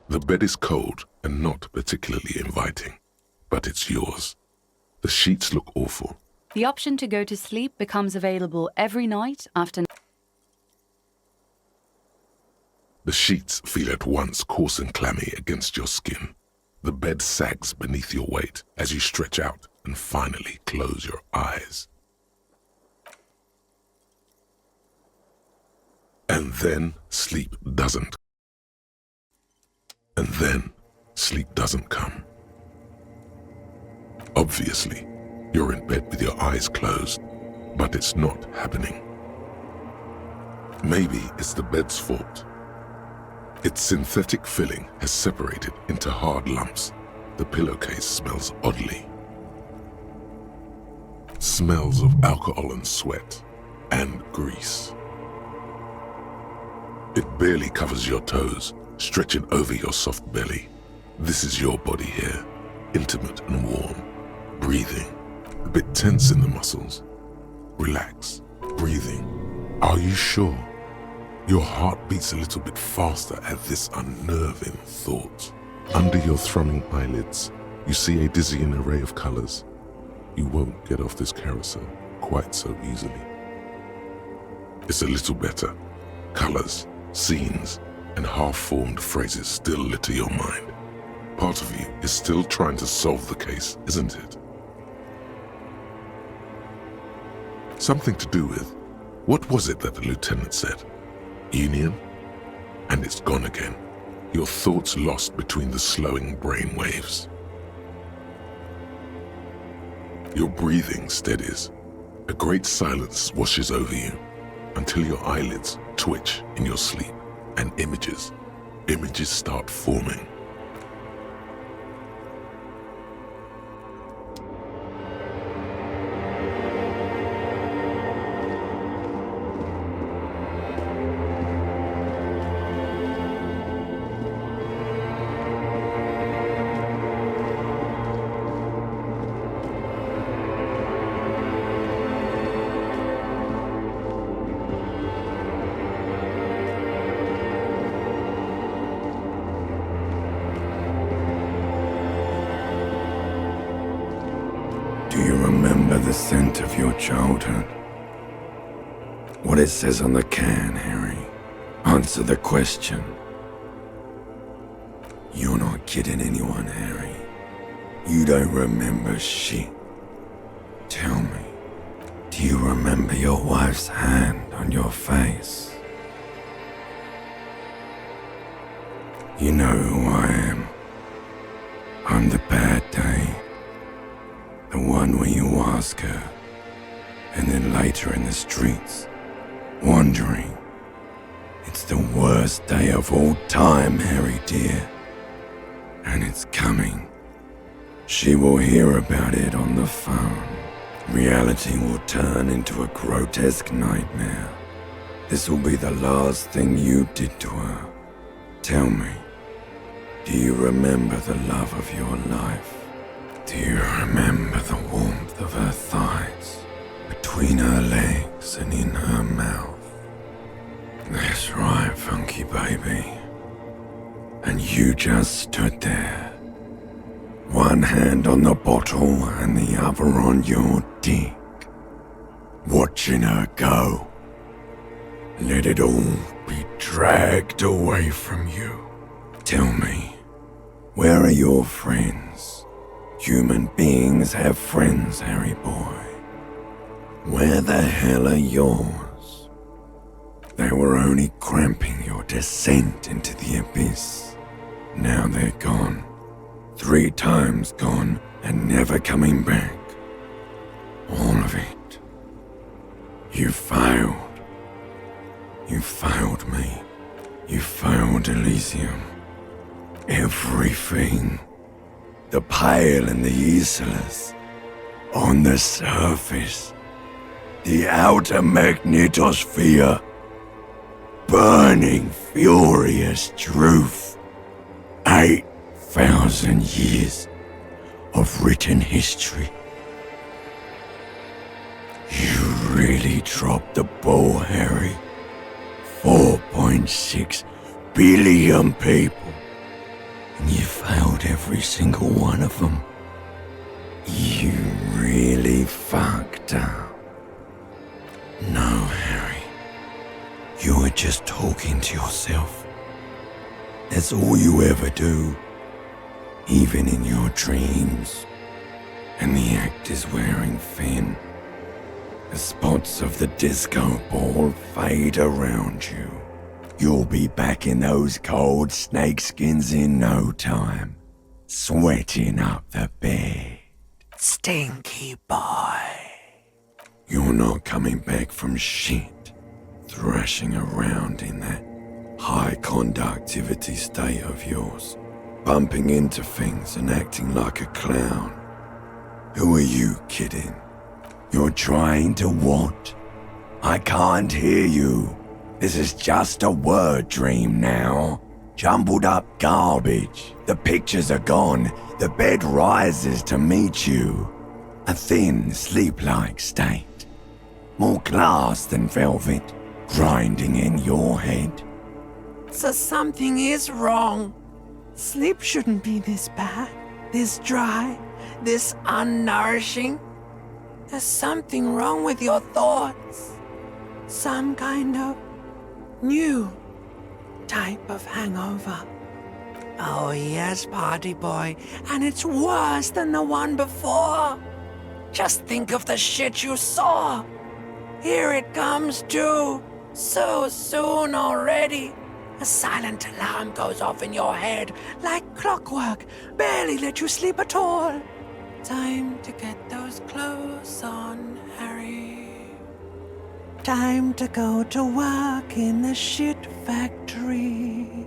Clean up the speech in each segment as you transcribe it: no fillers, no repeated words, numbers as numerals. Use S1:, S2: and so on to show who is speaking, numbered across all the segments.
S1: The bed is cold and not particularly inviting, but it's yours. The sheets look awful.
S2: The option to go to sleep becomes available every night after.
S1: The sheets feel at once coarse and clammy against your skin. The bed sags beneath your weight as you stretch out and finally close your eyes. And then sleep doesn't. And then sleep doesn't come. Obviously, you're in bed with your eyes closed, but it's not happening. Maybe it's the bed's fault. Its synthetic filling has separated into hard lumps. The pillowcase smells oddly. Smells of alcohol and sweat and grease. It barely covers your toes, stretching over your soft belly. This is your body here, intimate and warm, breathing, a bit tense in the muscles. Relax, breathing. Are you sure? Your heart beats a little bit faster at this unnerving thought. Under your thrumming eyelids, you see a dizzying array of colors. You won't get off this carousel quite so easily. It's a little better. Colors, scenes, and half-formed phrases still litter your mind. Part of you is still trying to solve the case, isn't it? Something to do with, what was it that the lieutenant said? Union? And it's gone again. Your thoughts lost between the slowing brain waves. Your breathing steadies. A great silence washes over you until your eyelids twitch in your sleep and images start forming.
S3: Do you remember the scent of your childhood? What it says on the can, Harry? Answer the question. You're not kidding anyone, Harry. You don't remember shit. Tell me, do you remember your wife's hand on your face? You know who I am. I'm the bad day. The one where you ask her, and then later in the streets, wandering. It's the worst day of all time, Harry dear. And it's coming. She will hear about it on the phone. Reality will turn into a grotesque nightmare. This will be the last thing you did to her. Tell me, do you remember the love of your life? Do you remember the warmth of her thighs, between her legs and in her mouth? That's right, funky baby. And you just stood there, one hand on the bottle and the other on your dick, watching her go. Let it all be dragged away from you. Tell me, where are your friends? Human beings have friends, Harry boy. Where the hell are yours? They were only cramping your descent into the abyss. Now they're gone. 3 times gone and never coming back. All of it. You failed. You failed me. You failed Elysium. Everything. The pale and the useless. On the surface. The outer magnetosphere. Burning, furious truth. 8,000 years of written history. You really dropped the ball, Harry. 4.6 billion people and you failed every single one of them. You really fucked up. No, Harry. You were just talking to yourself. That's all you ever do, even in your dreams. And the act is wearing thin. The spots of the disco ball fade around you. You'll be back in those cold snakeskins in no time, sweating up the bed. Stinky boy. You're not coming back from shit, thrashing around in that high conductivity state of yours, bumping into things and acting like a clown. Who are you kidding? You're trying to what? I can't hear you. This is just a word dream now. Jumbled up garbage. The pictures are gone. The bed rises to meet you. A thin, sleep-like state. More glass than velvet, grinding in your head.
S4: So something is wrong. Sleep shouldn't be this bad, this dry, this unnourishing. There's something wrong with your thoughts. Some kind of new type of hangover. Oh yes, party boy, and it's worse than the one before. Just think of the shit you saw. Here it comes too, so soon already. A silent alarm goes off in your head like clockwork, barely let you sleep at all. Time to get those clothes on, Harry. Time to go to work in the shit factory.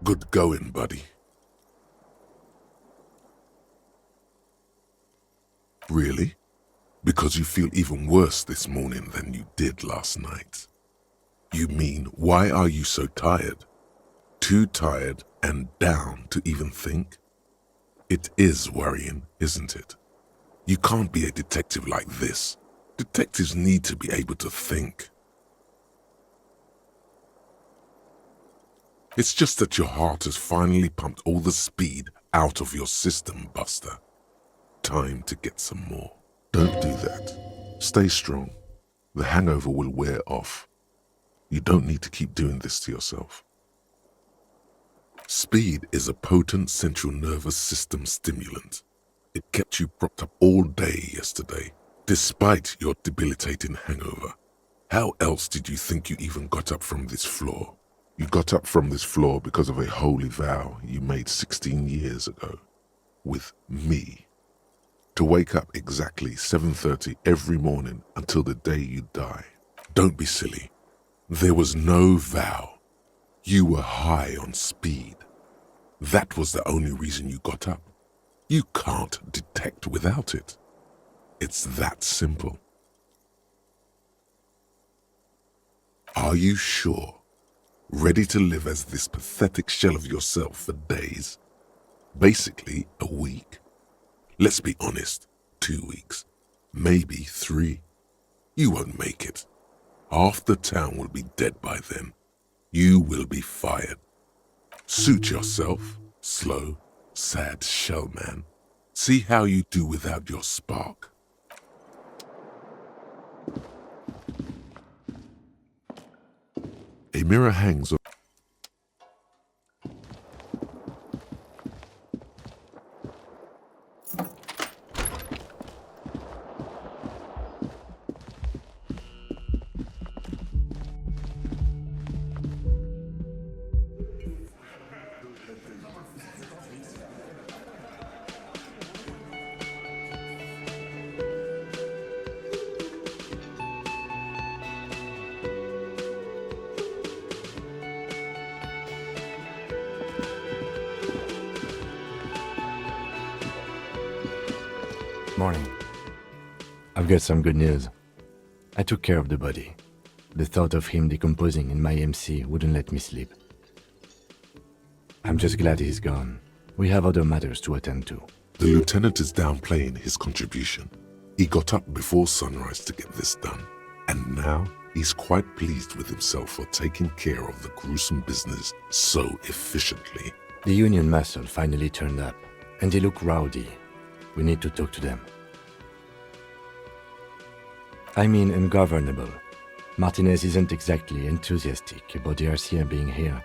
S1: Good going, buddy. Really? Because you feel even worse this morning than you did last night. You mean, why are you so tired? Too tired and down to even think? It is worrying, isn't it? You can't be a detective like this. Detectives need to be able to think. It's just that your heart has finally pumped all the speed out of your system, Buster. Time to get some more. Don't do that. Stay strong. The hangover will wear off. You don't need to keep doing this to yourself. Speed is a potent central nervous system stimulant. It kept you propped up all day yesterday, despite your debilitating hangover. How else did you think you even got up from this floor? You got up from this floor because of a holy vow you made 16 years ago, with me, to wake up exactly 7:30 every morning until the day you die. Don't be silly. There was no vow. You were high on speed. That was the only reason you got up. You can't detect without it. It's that simple. Are you sure? Ready to live as this pathetic shell of yourself for days? Basically, a week. Let's be honest, 2 weeks, maybe 3. You won't make it. Half the town will be dead by then. You will be fired. Suit yourself, slow, sad shell man. See how you do without your spark. A mirror hangs on.
S5: Morning. I've got some good news. I took care of the body. The thought of him decomposing in my MC wouldn't let me sleep. I'm just glad he's gone. We have other matters to attend to.
S1: The lieutenant is downplaying his contribution. He got up before sunrise to get this done, and now he's quite pleased with himself for taking care of the gruesome business so efficiently.
S5: The Union muscle finally turned up, and they look rowdy. We need to talk to them. I mean ungovernable. Martinez isn't exactly enthusiastic about the RCM being here.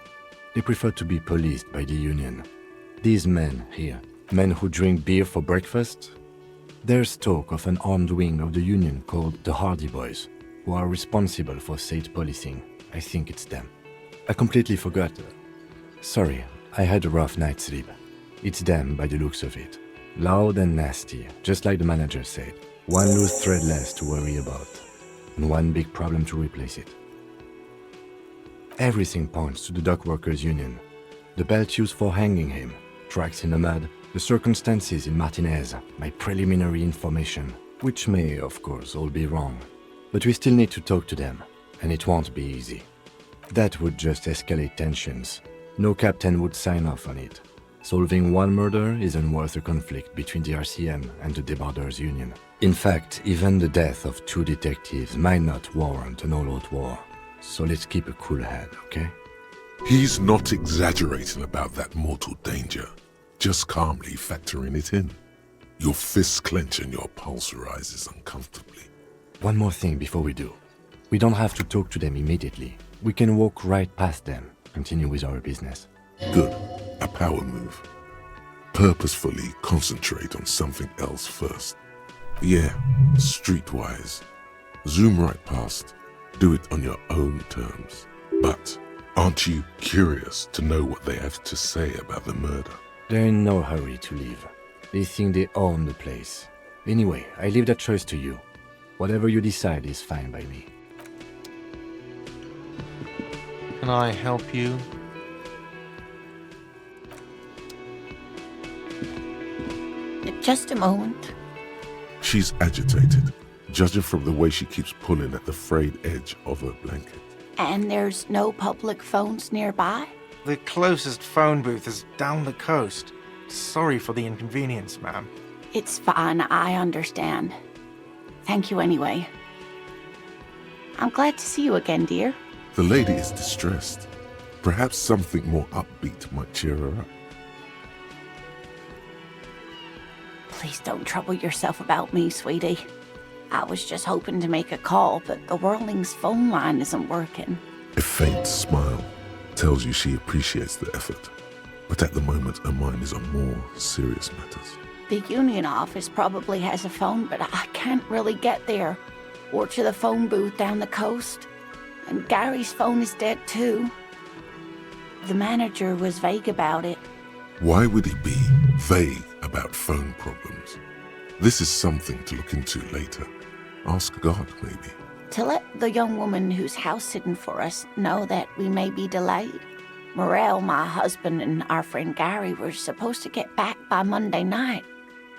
S5: They prefer to be policed by the Union. These men here, men who drink beer for breakfast? There's talk of an armed wing of the Union called the Hardy Boys, who are responsible for state policing. I think it's them. I completely forgot. Sorry, I had a rough night's sleep. It's them by the looks of it. Loud and nasty, just like the manager said. One loose thread less to worry about, and one big problem to replace it. Everything points to the dock workers' union. The belt used for hanging him, tracks in the mud, the circumstances in Martinez, my preliminary information, which may, of course, all be wrong. But we still need to talk to them, and it won't be easy. That would just escalate tensions. No captain would sign off on it. Solving one murder isn't worth a conflict between the RCM and the Debarders Union. In fact, even the death of 2 detectives might not warrant an all-out war. So let's keep a cool head, okay?
S1: He's not exaggerating about that mortal danger, just calmly factoring it in. Your fists clench and your pulse rises uncomfortably.
S5: One more thing before we do. We don't have to talk to them immediately. We can walk right past them, continue with our business.
S1: Good. A power move. Purposefully concentrate on something else first. Yeah, streetwise. Zoom right past. Do it on your own terms. But aren't you curious to know what they have to say about the murder?
S5: They're in no hurry to leave. They think they own the place. Anyway, I leave that choice to you. Whatever you decide is fine by me.
S6: Can I help you?
S7: Just a moment.
S1: She's agitated, judging from the way she keeps pulling at the frayed edge of her blanket.
S7: And there's no public phones nearby?
S6: The closest phone booth is down the coast. Sorry for the inconvenience, ma'am.
S7: It's fine, I understand. Thank you anyway. I'm glad to see you again, dear.
S1: The lady is distressed. Perhaps something more upbeat might cheer her up.
S7: Please don't trouble yourself about me, sweetie. I was just hoping to make a call, but the Whirling's phone line isn't working.
S1: A faint smile tells you she appreciates the effort, but at the moment her mind is on more serious matters.
S7: The union office probably has a phone, but I can't really get there, or to the phone booth down the coast. And Gary's phone is dead too. The manager was vague about it.
S1: Why would he be vague about phone problems? This is something to look into later. Ask God, maybe.
S7: To let the young woman who's house-sitting for us know that we may be delayed. Morel, my husband, and our friend Gary were supposed to get back by Monday night,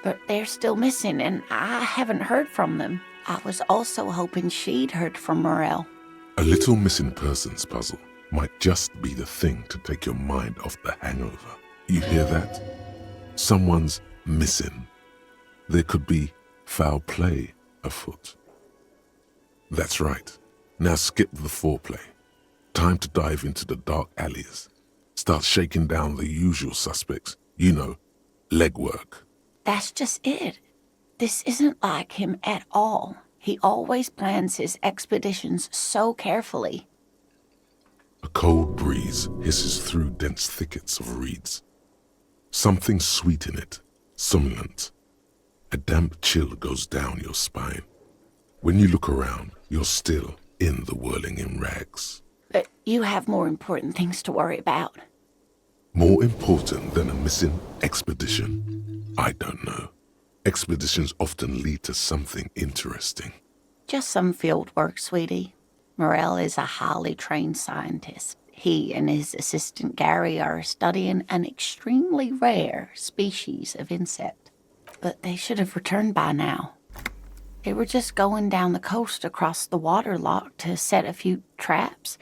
S7: but they're still missing, and I haven't heard from them. I was also hoping she'd heard from Morel.
S1: A little missing persons puzzle might just be the thing to take your mind off the hangover. You hear that? Someone's missing. There could be foul play afoot. That's right. Now skip the foreplay. Time to dive into the dark alleys. Start shaking down the usual suspects. You know, legwork.
S7: That's just it. This isn't like him at all. He always plans his expeditions so carefully.
S1: A cold breeze hisses through dense thickets of reeds. Something sweet in it, somnolent. A damp chill goes down your spine. When you look around, you're still in the whirling in rags.
S7: But you have more important things to worry about.
S1: More important than a missing expedition? I don't know. Expeditions often lead to something interesting.
S7: Just some field work, sweetie. Morel is a highly trained scientist. He and his assistant Gary are studying an extremely rare species of insect. But they should have returned by now. They were just going down the coast across the water lock to set a few traps.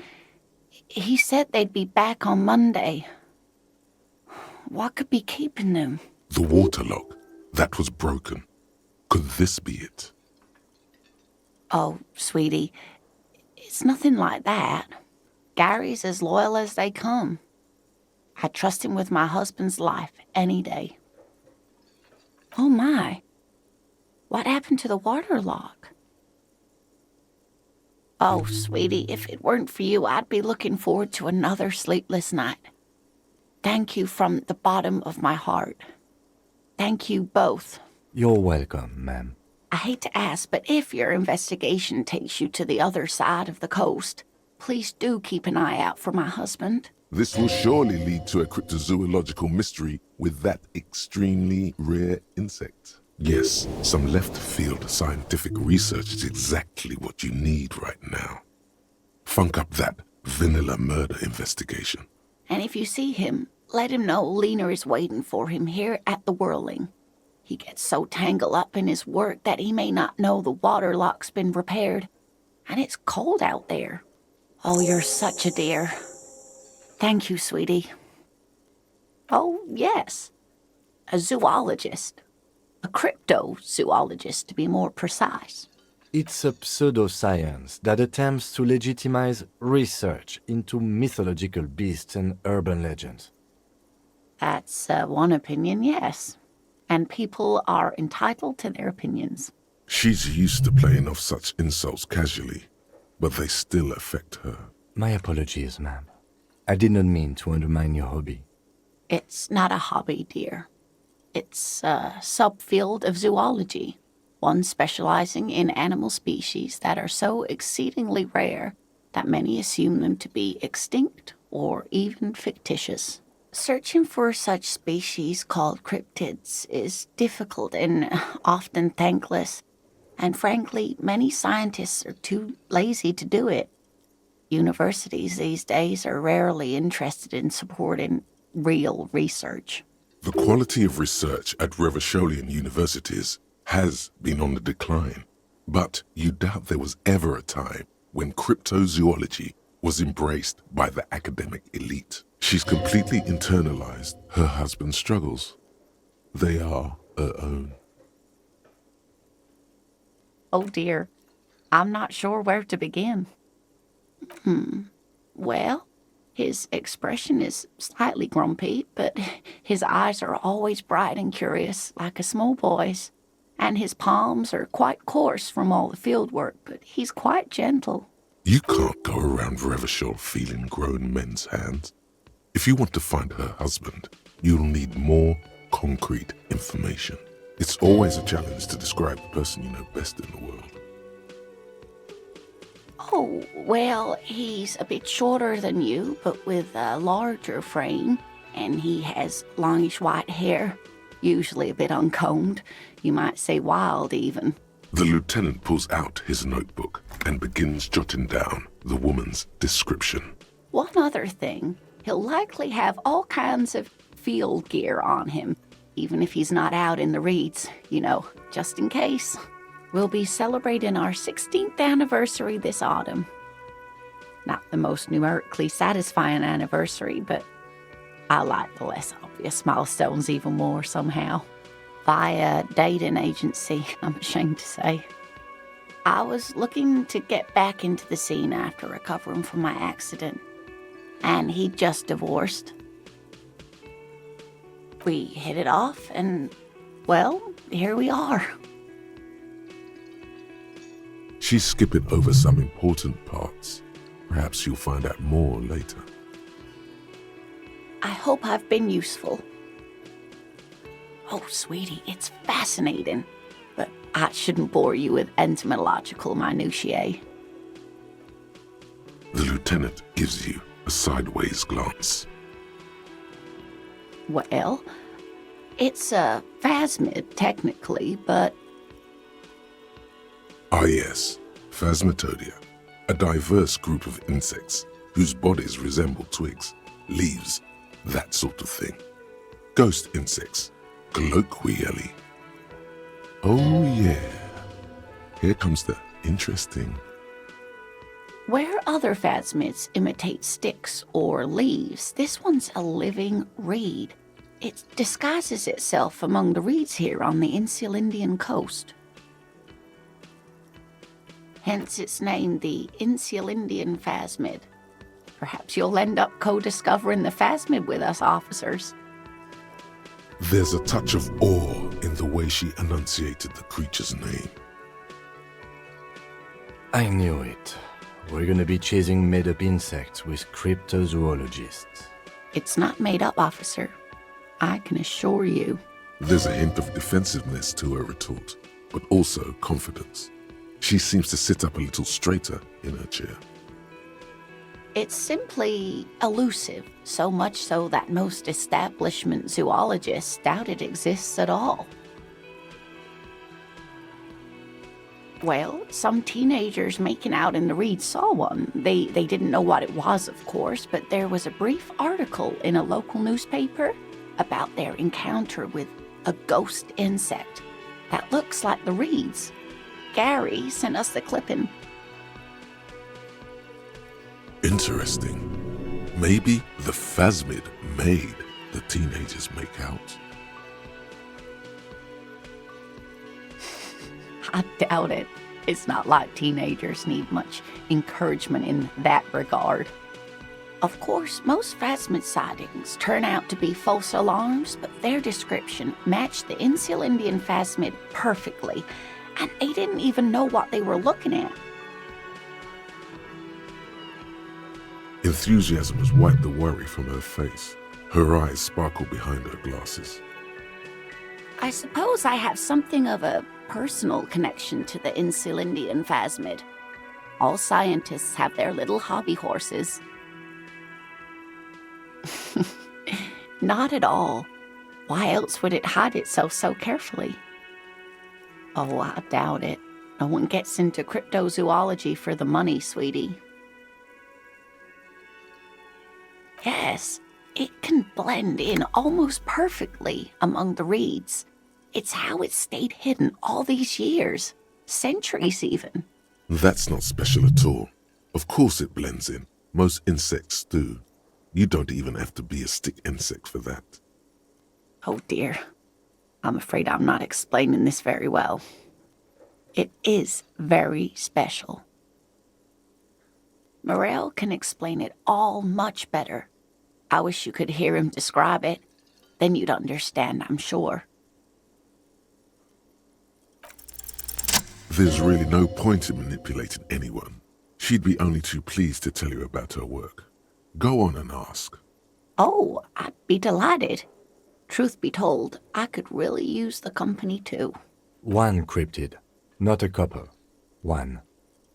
S7: He said they'd be back on Monday. What could be keeping them?
S1: The water lock. That was broken. Could this be it?
S7: Oh, sweetie, it's nothing like that. Gary's as loyal as they come. I trust him with my husband's life any day. Oh my, what happened to the water lock? Oh, sweetie, if it weren't for you, I'd be looking forward to another sleepless night. Thank you from the bottom of my heart. Thank you both.
S5: You're welcome, ma'am.
S7: I hate to ask, but if your investigation takes you to the other side of the coast, please do keep an eye out for my husband.
S1: This will surely lead to a cryptozoological mystery with that extremely rare insect. Yes, some left-field scientific research is exactly what you need right now. Funk up that vanilla murder investigation.
S7: And if you see him, let him know Lena is waiting for him here at the Whirling. He gets so tangled up in his work that he may not know the water lock's been repaired. And it's cold out there. Oh, you're such a dear. Thank you, sweetie. Oh, yes. A zoologist. A cryptozoologist, to be more precise.
S5: It's a pseudoscience that attempts to legitimize research into mythological beasts and urban legends.
S7: That's one opinion, yes. And people are entitled to their opinions.
S1: She's used to playing off such insults casually, but they still affect her.
S5: My apologies, ma'am. I did not mean to undermine your hobby.
S7: It's not a hobby, dear. It's a subfield of zoology, one specializing in animal species that are so exceedingly rare that many assume them to be extinct or even fictitious. Searching for such species called cryptids is difficult and often thankless, and frankly, many scientists are too lazy to do it. Universities these days are rarely interested in supporting real research.
S1: The quality of research at Revacholian universities has been on the decline, but you doubt there was ever a time when cryptozoology was embraced by the academic elite. She's completely internalized her husband's struggles. They are her own.
S7: Oh dear, I'm not sure where to begin. Well, his expression is slightly grumpy, but his eyes are always bright and curious, like a small boy's. And his palms are quite coarse from all the field work, but he's quite gentle.
S1: You can't go around Revachol feeling grown men's hands. If you want to find her husband, you'll need more concrete information. It's always a challenge to describe the person you know best in the world.
S7: Oh, well, he's a bit shorter than you, but with a larger frame, and he has longish white hair, usually a bit uncombed. You might say wild, even.
S1: The lieutenant pulls out his notebook and begins jotting down the woman's description.
S7: One other thing, he'll likely have all kinds of field gear on him, even if he's not out in the reeds, just in case. We'll be celebrating our 16th anniversary this autumn. Not the most numerically satisfying anniversary, but I like the less obvious milestones even more somehow. Via dating agency, I'm ashamed to say. I was looking to get back into the scene after recovering from my accident, and he'd just divorced. We hit it off, and, well, here we are.
S1: She's skipping over some important parts. Perhaps you'll find out more later.
S7: I hope I've been useful. Oh, sweetie, it's fascinating, but I shouldn't bore you with entomological minutiae.
S1: The lieutenant gives you a sideways glance.
S7: Well, it's a phasmid, technically, but...
S1: Ah yes, Phasmatodia, a diverse group of insects whose bodies resemble twigs, leaves, that sort of thing. Ghost insects, colloquially. Oh yeah, Here comes the interesting.
S7: Where other phasmids imitate sticks or leaves, this one's a living reed. It disguises itself among the reeds here on the Insulindian coast. Hence its name, the Insulindian phasmid. Perhaps you'll end up co-discovering the phasmid with us, officers.
S1: There's a touch of awe in the way she enunciated the creature's name.
S5: I knew it. We're gonna be chasing made-up insects with cryptozoologists.
S7: It's not made up, officer. I can assure you.
S1: There's a hint of defensiveness to her retort, but also confidence. She seems to sit up a little straighter in her chair.
S7: It's simply elusive, so much so that most establishment zoologists doubt it exists at all. Well, some teenagers making out in the reeds saw one. They didn't know what it was, of course, but there was a brief article in a local newspaper about their encounter with a ghost insect that looks like the reeds. Gary sent us the clipping.
S1: Interesting. Maybe the phasmid made the teenagers make out.
S7: I doubt it. It's not like teenagers need much encouragement in that regard. Of course, most phasmid sightings turn out to be false alarms, but their description matched the Insulindian phasmid perfectly, and they didn't even know what they were looking at.
S1: Enthusiasm has wiped the worry from her face. Her eyes sparkle behind her glasses.
S7: I suppose I have something of a personal connection to the Insulindian phasmid. All scientists have their little hobby horses. Not at all. Why else would it hide itself so carefully? Oh, I doubt it. No one gets into cryptozoology for the money, sweetie. Yes, it can blend in almost perfectly among the reeds. It's how it's stayed hidden all these years, centuries even.
S1: That's not special at all. Of course it blends in. Most insects do. You don't even have to be a stick insect for that.
S7: Oh dear, I'm afraid I'm not explaining this very well. It is very special. Morel can explain it all much better. I wish you could hear him describe it. Then you'd understand, I'm sure.
S1: There's really no point in manipulating anyone. She'd be only too pleased to tell you about her work. Go on and ask.
S7: Oh, I'd be delighted. Truth be told, I could really use the company too.
S5: One cryptid, not a couple. One.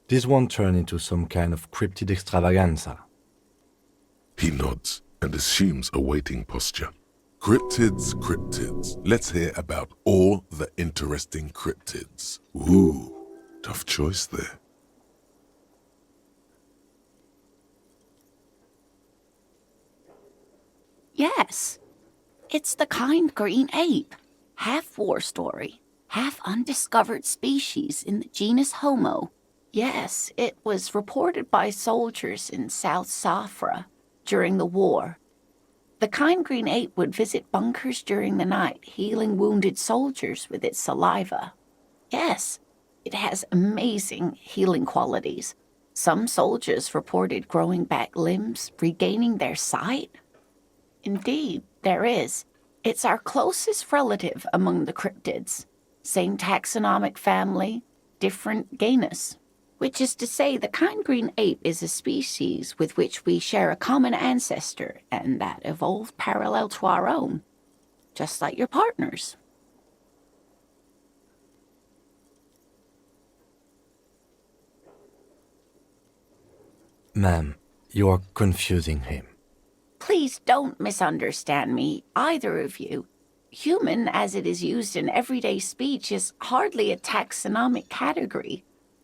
S5: This won't turn into some kind of cryptid extravaganza.
S1: He nods and assumes a waiting posture. Cryptids, cryptids. Let's hear about all the interesting cryptids. Ooh, tough choice there.
S7: Yes, it's the kind green ape. Half war story, half undiscovered species in the genus Homo. Yes, it was reported by soldiers in South Safra during the war. The kind green ape would visit bunkers during the night, healing wounded soldiers with its saliva. Yes, it has amazing healing qualities. Some soldiers reported growing back limbs, regaining their sight. Indeed, there is. It's our closest relative among the cryptids. Same taxonomic family, different genus. Which is to say, the kind green ape is a species with which we share a common ancestor and that evolved parallel to our own. Just like your partners.
S5: Ma'am, you are confusing him.
S7: Please don't misunderstand me, either of you. Human, as it is used in everyday speech, is hardly a taxonomic category.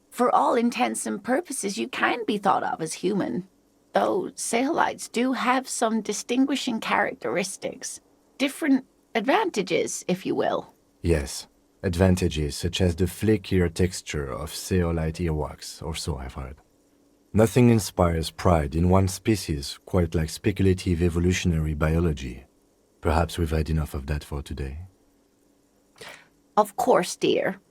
S7: For all intents and purposes, you can be thought of as human. Though Saelites do have some distinguishing characteristics. Different advantages, if you will.
S5: Yes, Advantages such as the flakier texture of zeolite earwax, or so I've heard. Nothing inspires pride in one species quite like speculative evolutionary biology. Perhaps we've had enough of that for today.
S7: Of course, dear.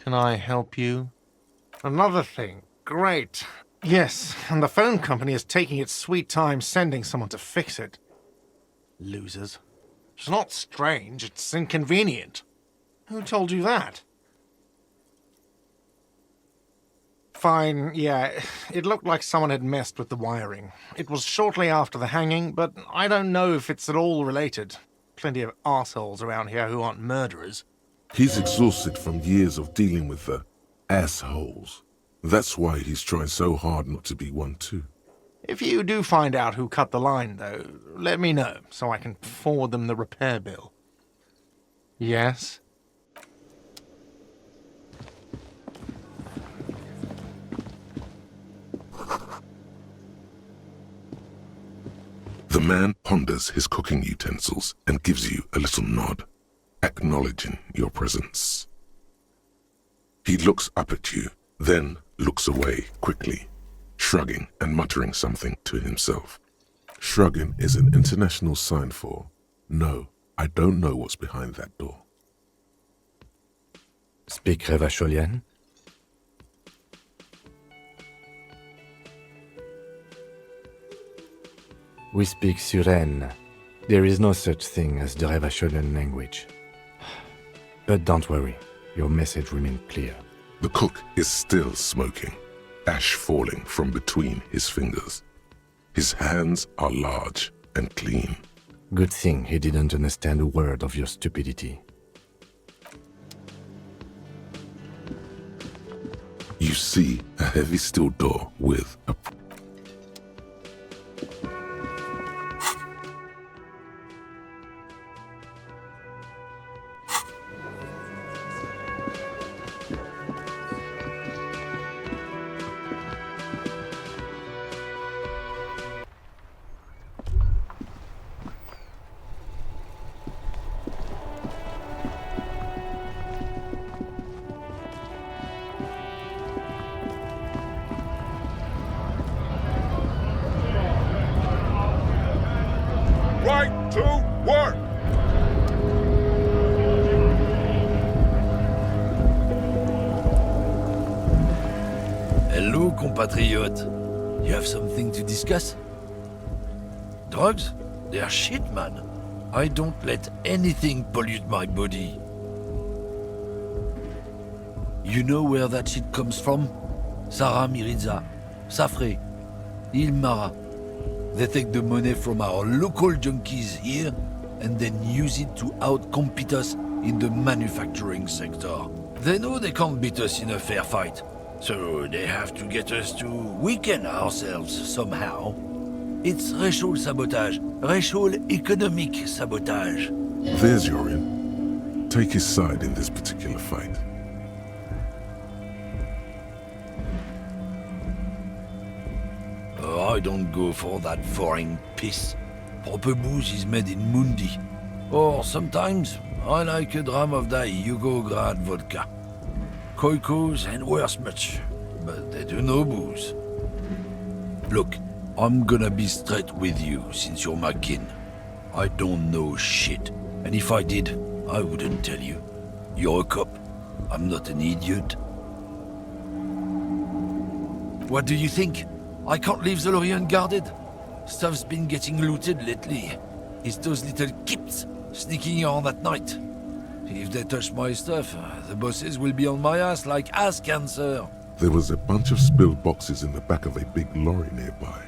S6: Can I help you? Another thing. Great. Yes, and the phone company is taking its sweet time sending someone to fix it. Losers. It's not strange, it's inconvenient. Who told you that? Fine, yeah, it looked like someone had messed with the wiring. It was shortly after the hanging, but I don't know if it's at all related. Plenty of assholes around here who aren't murderers.
S1: He's exhausted from years of dealing with the assholes. That's why he's trying so hard not to be one too.
S6: If you do find out who cut the line, though, let me know, so I can forward them the repair bill. Yes?
S1: The man ponders his cooking utensils and gives you a little nod, acknowledging your presence. He looks up at you, then looks away quickly, shrugging and muttering something to himself. Shrugging is an international sign for, no, I don't know what's behind that door.
S5: Speak Revacholian? We speak Suren. There is no such thing as the Revacholian language. But don't worry, your message remains clear.
S1: The cook is still smoking, ash falling from between his fingers. His hands are large and clean.
S5: Good thing he didn't understand a word of your stupidity.
S1: You see a heavy steel door with a...
S8: Right to work!
S9: Hello, compatriot. You have something to discuss? Drugs? They are shit, man. I don't let anything pollute my body. You know where that shit comes from? Sarah Miriza, Safre, Ilmara. They take the money from our local junkies here and then use it to outcompete us in the manufacturing sector. They know they can't beat us in a fair fight, so they have to get us to weaken ourselves somehow. It's racial sabotage, racial economic sabotage.
S1: There's your in. Take his side in this particular fight.
S9: I don't go for that foreign piss. Proper booze is made in Mundi. Or sometimes, I like a dram of that Yugograd vodka. Koikos and worse much, but they do no booze. Look, I'm gonna be straight with you since you're my kin. I don't know shit, and if I did, I wouldn't tell you. You're a cop. I'm not an idiot. What do you think? I can't leave the lorry unguarded. Stuff's been getting looted lately. It's those little kips sneaking around at night. If they touch my stuff, the bosses will be on my ass like ass cancer.
S1: There was a bunch of spilled boxes in the back of a big lorry nearby.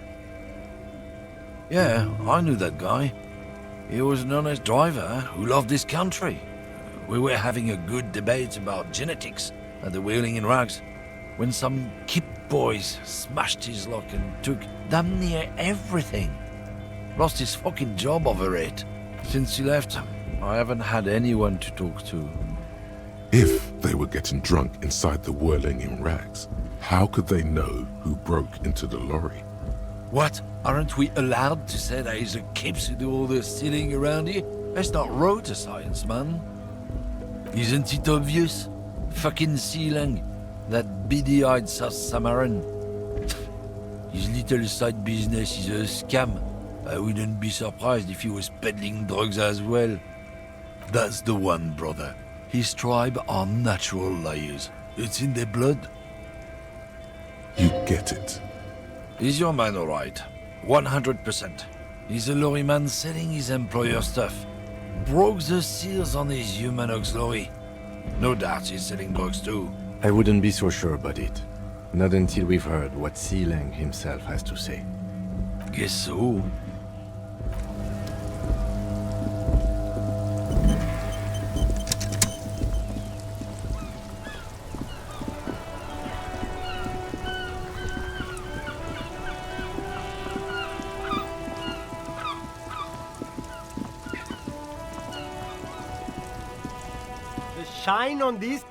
S9: Yeah, I knew that guy. He was an honest driver who loved his country. We were having a good debate about genetics at the Wheeling in Rags when some kip boys smashed his lock and took damn near everything. Lost his fucking job over it. Since he left, I haven't had anyone to talk to.
S1: If they were getting drunk inside the whirling in rags, how could they know who broke into the lorry?
S9: What? Aren't we allowed to say that he's a keeps to do all the stealing around here? That's not road to science, man. Isn't it obvious? Fucking Sealang, that beady-eyed South Samaran. His little side business is a scam. I wouldn't be surprised if he was peddling drugs as well. That's the one, brother. His tribe are natural liars. It's in their blood.
S1: You get it.
S9: Is your man alright? 100%. He's a lorry man selling his employer stuff. Broke the seals on his human auxiliary. No doubt he's selling drugs too.
S5: I wouldn't be so sure about it. Not until we've heard what Sealang himself has to say.
S9: Guess so.
S10: The shine on these.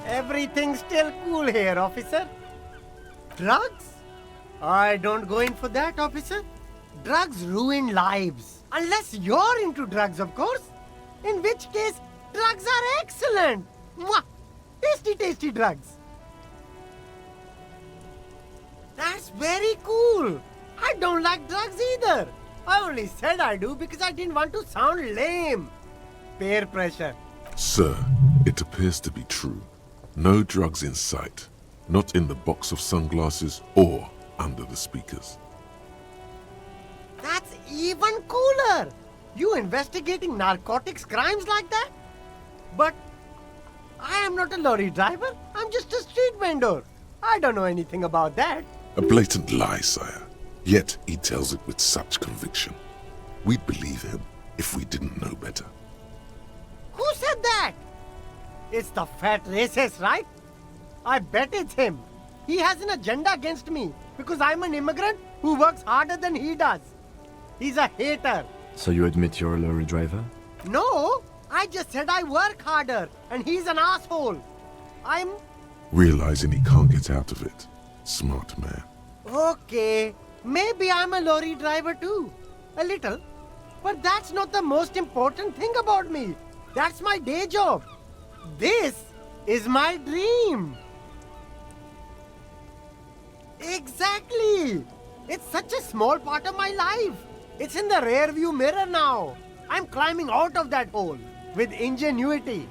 S10: Everything's still cool here, officer. Drugs? I don't go in for that, officer. Drugs ruin lives. Unless you're into drugs, of course. In which case, drugs are excellent. Mwah! Tasty, tasty drugs. That's very cool. I don't like drugs either. I only said I do because I didn't want to sound lame. Peer pressure.
S1: Sir, it appears to be true. No drugs in sight. Not in the box of sunglasses or under the speakers.
S10: That's even cooler. You investigating narcotics crimes like that? But I am not a lorry driver. I'm just a street vendor. I don't know anything about that.
S1: A blatant lie, sire. Yet he tells it with such conviction. We'd believe him if we didn't know better.
S10: Who said that? It's the fat racist, right? I bet it's him. He has an agenda against me because I'm an immigrant who works harder than he does. He's a hater.
S5: So you admit you're a lorry driver?
S10: No, I just said I work harder and he's an asshole. I'm...
S1: Realizing he can't get out of it. Smart man.
S10: Okay, maybe I'm a lorry driver too. A little. But that's not the most important thing about me. That's my day job. This is my dream. Exactly. It's such a small part of my life. It's in the rear view mirror now. I'm climbing out of that hole with ingenuity.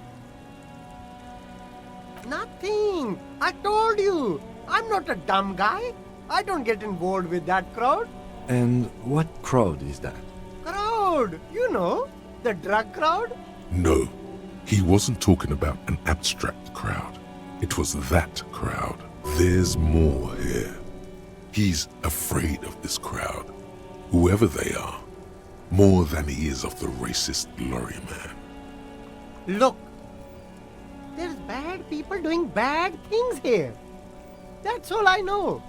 S10: Nothing. I told you. I'm not a dumb guy. I don't get involved with that crowd.
S5: And what crowd is that?
S10: Crowd. You know, the drug crowd.
S1: No, he wasn't talking about an abstract crowd. It was that crowd. There's more here. He's afraid of this crowd, whoever they are, more than he is of the racist lorry man.
S10: Look, there's bad people doing bad things here. That's all I know.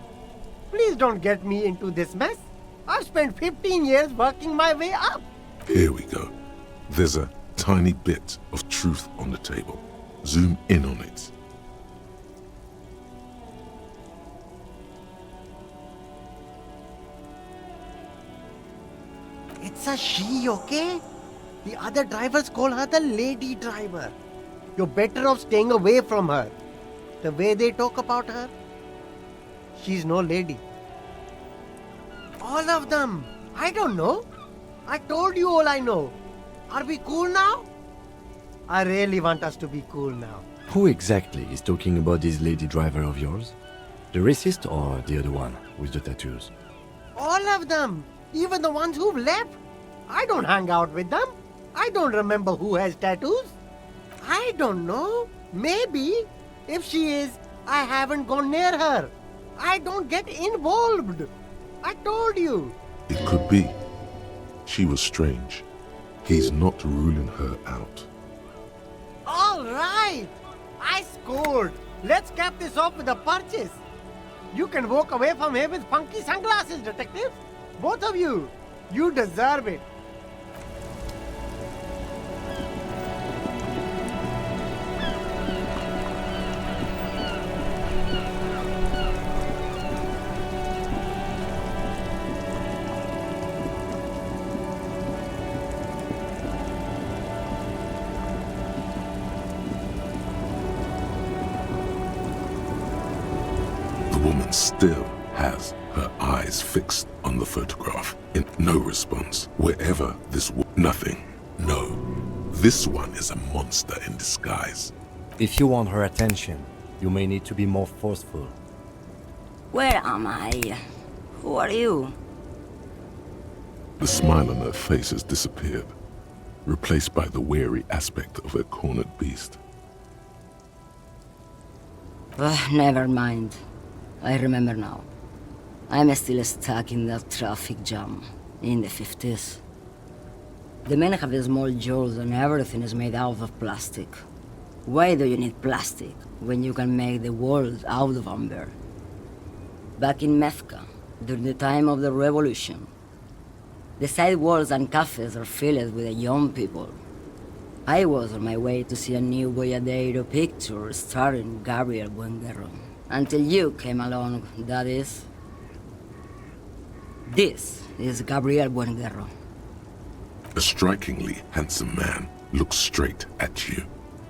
S10: Please don't get me into this mess. I've spent 15 years working my way up.
S1: Here we go. There's a tiny bit of truth on the table. Zoom in on it.
S10: It's a she, okay? The other drivers call her the lady driver. You're better off staying away from her. The way they talk about her, she's no lady. All of them. I don't know. I told you all I know. Are we cool now? I really want us to be cool now.
S5: Who exactly is talking about this lady driver of yours? The racist or the other one with the tattoos?
S10: All of them. Even the ones who've left. I don't hang out with them. I don't remember who has tattoos. I don't know. Maybe. If she is, I haven't gone near her. I don't get involved. I told you.
S1: It could be. She was strange. He's not ruling her out.
S10: All right. I scored. Let's cap this off with a purchase. You can walk away from here with funky sunglasses, detective. Both of you. You deserve it.
S1: woman still has her eyes fixed on the photograph in no response. Wherever nothing. No. This one is a monster in disguise.
S5: If you want her attention, you may need to be more forceful.
S11: Where am I? Who are you?
S1: The smile on her face has disappeared, replaced by the wary aspect of a cornered beast.
S11: Never mind. I remember now. I'm still stuck in that traffic jam in the 50s. The men have small jaws and everything is made out of plastic. Why do you need plastic when you can make the world out of amber? Back in Mecca, during the time of the revolution, the sidewalks and cafes are filled with young people. I was on my way to see a new Boyadero picture starring Gabriel Buenguerro. Until you came along, that is. This is Gabriel Buenguerro.
S1: A strikingly handsome man looks straight at you,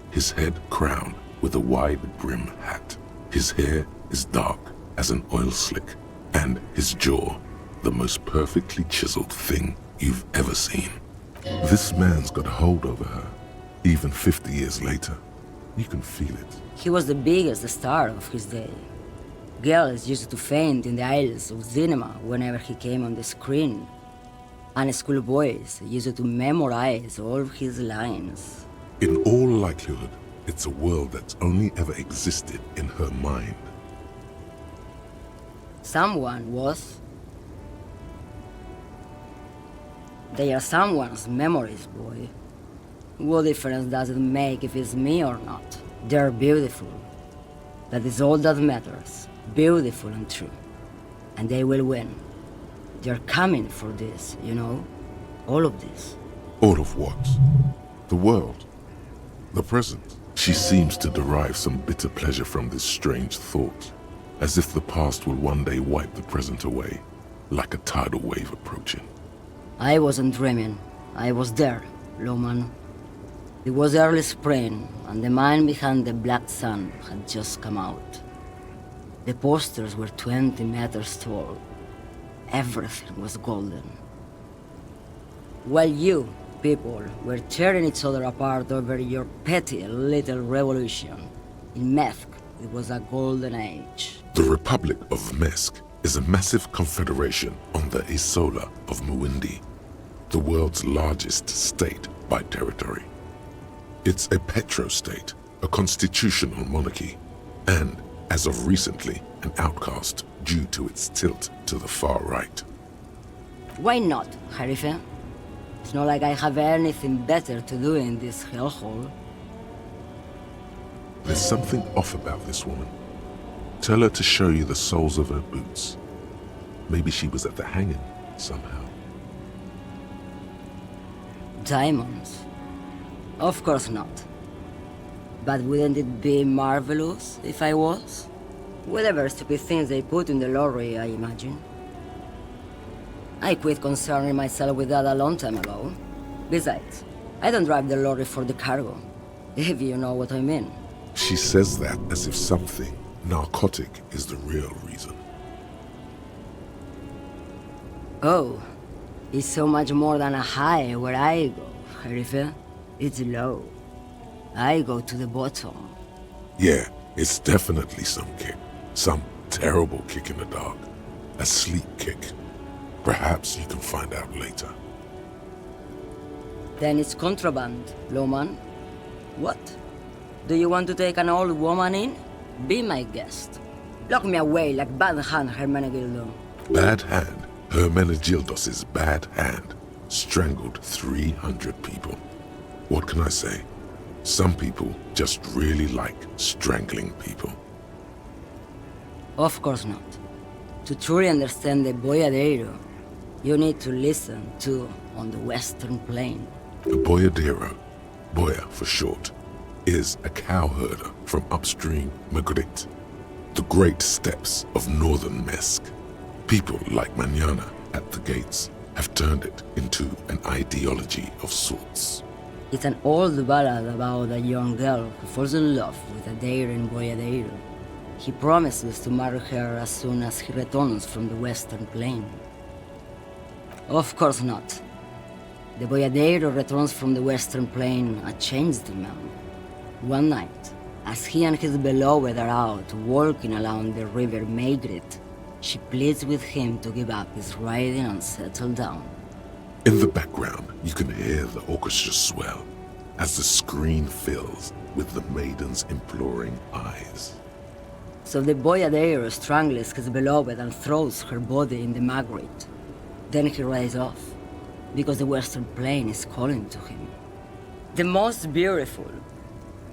S1: his head crowned with a wide brim hat. His hair is dark as an oil slick, and his jaw the most perfectly chiseled thing you've ever seen. This man's got a hold over her, even 50 years later. You can feel it.
S11: He was the biggest star of his day. Girls used to faint in the aisles of cinema whenever he came on the screen. And schoolboys used to memorize all of his lines.
S1: In all likelihood, it's a world that's only ever existed in her mind.
S11: Someone was. They are someone's memories, boy. What difference does it make if it's me or not? They're beautiful. That is all that matters. Beautiful and true. And they will win. They're coming for this, you know? All of this.
S1: All of what? The world? The present? She seems to derive some bitter pleasure from this strange thought, as if the past will one day wipe the present away, like a tidal wave approaching.
S11: I wasn't dreaming. I was there, Lowman. It was early spring, and the man behind the black sun had just come out. The posters were 20 meters tall. Everything was golden. While you, people, were tearing each other apart over your petty little revolution, in Methk, it was a golden age.
S1: The Republic of Mesk is a massive confederation on the Isola of Muindi, the world's largest state by territory. It's a petrostate, a constitutional monarchy, and, as of recently, an outcast due to its tilt to the far right.
S11: Why not, Harife? It's not like I have anything better to do in this hellhole.
S1: There's something off about this woman. Tell her to show you the soles of her boots. Maybe she was at the hanging somehow.
S11: Diamonds? Of course not. But wouldn't it be marvelous if I was? Whatever stupid things they put in the lorry, I imagine. I quit concerning myself with that a long time ago. Besides, I don't drive the lorry for the cargo, if you know what I mean.
S1: She says that as if something narcotic is the real reason.
S11: Oh, it's so much more than a high where I go, Harife. It's low. I go to the bottom.
S1: Yeah, it's definitely some kick. Some terrible kick in the dark. A sleep kick. Perhaps you can find out later.
S11: Then it's contraband, Lowman. What? Do you want to take an old woman in? Be my guest. Lock me away like Bad Hand Hermenegildo.
S1: Bad Hand? Hermenegildos' bad hand strangled 300 people. What can I say? Some people just really like strangling people.
S11: Of course not. To truly understand the Boyadero, you need to listen to On the Western Plain.
S1: The Boyadero, Boya for short, is a cowherder from upstream Magritte, the great steppes of northern Mesk. People like Mañana at the gates have turned it into an ideology of sorts.
S11: It's an old ballad about a young girl who falls in love with a daring Boyadero. He promises to marry her as soon as he returns from the Western Plain. Of course not. The boyadero returns from the Western Plain a changed man. One night, as he and his beloved are out walking along the river Maigret, she pleads with him to give up his riding and settle down.
S1: In the background, you can hear the orchestra swell as the screen fills with the maiden's imploring eyes.
S11: So the boyadero strangles his beloved and throws her body in the Maigret. Then he rides off, because the Western Plain is calling to him. The most beautiful.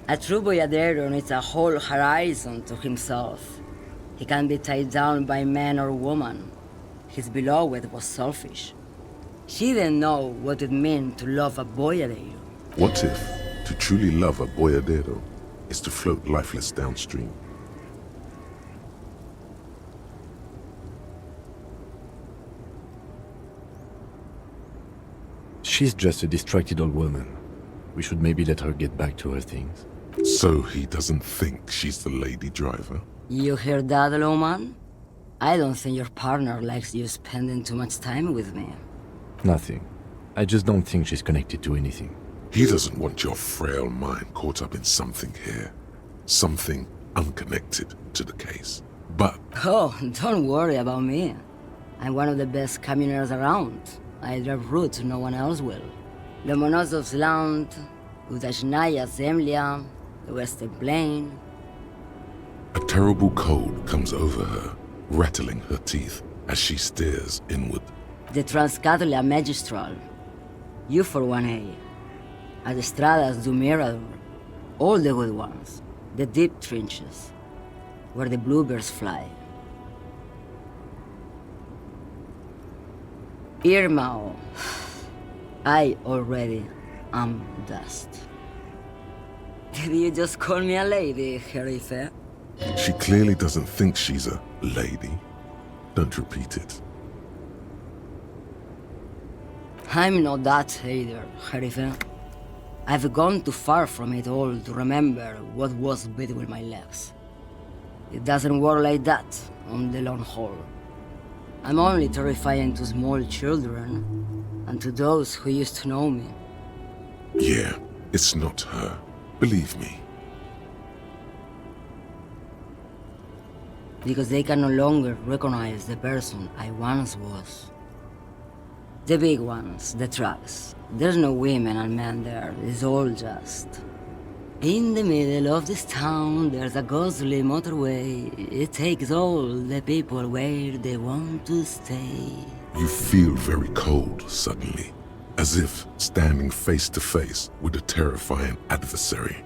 S11: A true boyadero needs a whole horizon to himself. He can be tied down by man or woman. His beloved was selfish. She didn't know what it meant to love a boyadero.
S1: What if to truly love a boyadero is to float lifeless downstream?
S5: She's just a distracted old woman. We should maybe let her get back to her things.
S1: So he doesn't think she's the lady driver?
S11: You hear that, Loman? I don't think your partner likes you spending too much time with me.
S5: Nothing. I just don't think she's connected to anything.
S1: He doesn't want your frail mind caught up in something here. Something unconnected to the case. But
S11: Oh, don't worry about me. I'm one of the best communers around. I drive routes no one else will. Lomonosov's land, Udachnaya Zemlya, the Western Plain.
S1: a terrible cold comes over her, rattling her teeth as she stares inward.
S11: The Transcatolia Magistral. You for 1A. Adestradas du Mirador. All the good ones. The deep trenches. Where the bluebirds fly. Irmao. I already am dust. Did you just call me a lady, Herife?
S1: She clearly doesn't think she's a lady. Don't repeat it.
S11: I'm not that either, Herife. I've gone too far from it all to remember what was between my legs. It doesn't work like that on the long haul. I'm only terrifying to small children and to those who used to know me.
S1: Yeah, it's not her. Believe me.
S11: Because they can no longer recognize the person I once was. The big ones, the trucks. There's no women and men there, it's all just... In the middle of this town, there's a ghostly motorway. It takes all the people where they want to stay.
S1: You feel very cold suddenly, as if standing face to face with a terrifying adversary.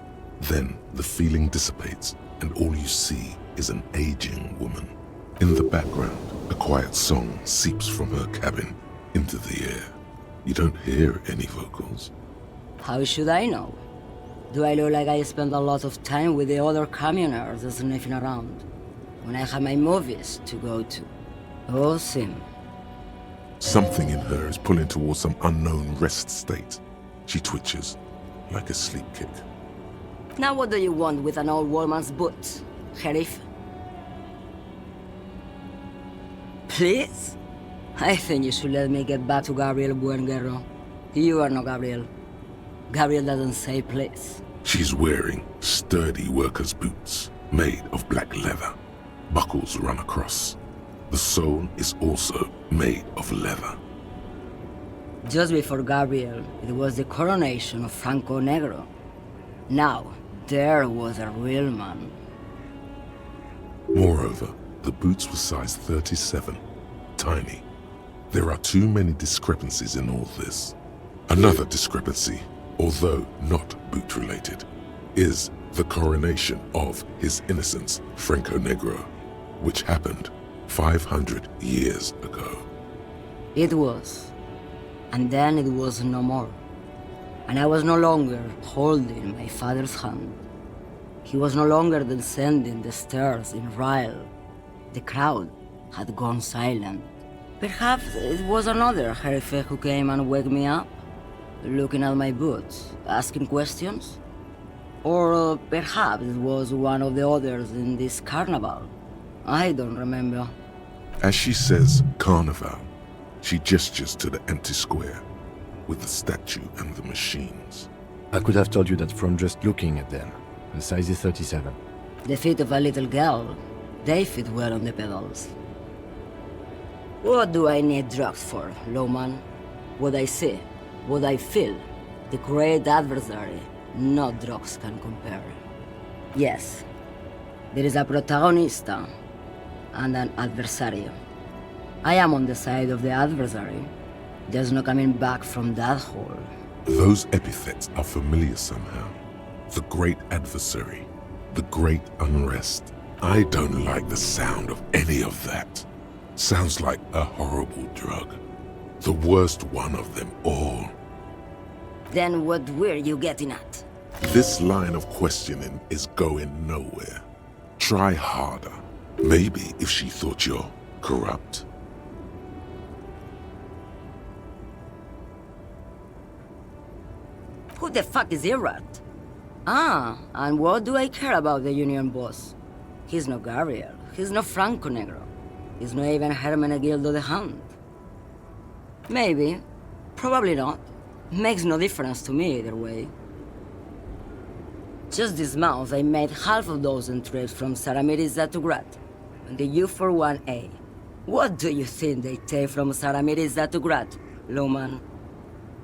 S1: Then the feeling dissipates, and all you see is an aging woman. In the background, a quiet song seeps from her cabin into the air. You don't hear any vocals.
S11: How should I know? Do I look like I spend a lot of time with the other communers sniffing around when I have my movies to go to? Oh, Sim.
S1: Something in her is pulling towards some unknown rest state. She twitches, like a sleep kick.
S11: Now what do you want with an old woman's boot, Sheriff? Please? I think you should let me get back to Gabriel Buenguerro. You are not Gabriel. Gabriel doesn't say please.
S1: She's wearing sturdy worker's boots, made of black leather. Buckles run across. The sole is also made of leather.
S11: Just before Gabriel, it was the coronation of Franco Negro. Now, there was a real man.
S1: Moreover, the boots were size 37, tiny. There are too many discrepancies in all this. Another discrepancy, although not boot-related, is the coronation of His Innocence, Franco Negro, which happened 500 years ago.
S11: It was. And then it was no more. And I was no longer holding my father's hand. He was no longer descending the stairs in Ryle. The crowd had gone silent. Perhaps it was another Herife who came and woke me up, looking at my boots, asking questions. Or perhaps it was one of the others in this carnival. I don't remember.
S1: As she says carnival, she gestures to the empty square with the statue and the machines.
S5: I could have told you that from just looking at them. The size is 37.
S11: The feet of a little girl, they fit well on the pedals. What do I need drugs for, Lowman? What I see, what I feel, the great adversary, no drugs can compare. Yes, there is a protagonista and an adversario. I am on the side of the adversary. There's no coming back from that hole.
S1: Those epithets are familiar somehow. The great adversary, the great unrest. I don't like the sound of any of that. Sounds like a horrible drug. The worst one of them all.
S11: Then what were you getting at?
S1: This line of questioning is going nowhere. Try harder. Maybe if she thought you're corrupt.
S11: Who the fuck is Irrat? Ah, and what do I care about the Union boss? He's no Gabriel, he's no Franco Negro. He's not even Hermenegildo the Hound. Maybe, probably not. Makes no difference to me either way. Just this month I made half a dozen trips from Saramiriza to Grad, on the U41A. What do you think they take from Saramiriza to Grad, Lowman?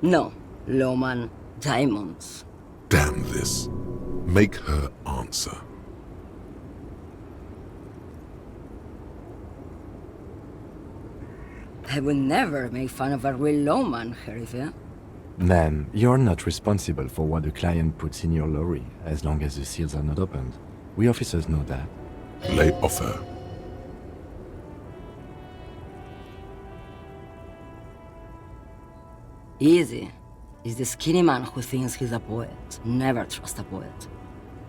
S11: No, Lowman, diamonds.
S1: Damn this. Make her answer.
S11: I would never make fun of a real lawman, Sheriff.
S5: Ma'am, you're not responsible for what a client puts in your lorry, as long as the seals are not opened. We officers know that.
S1: Lay off her.
S11: Easy. He's the skinny man who thinks he's a poet. Never trust a poet.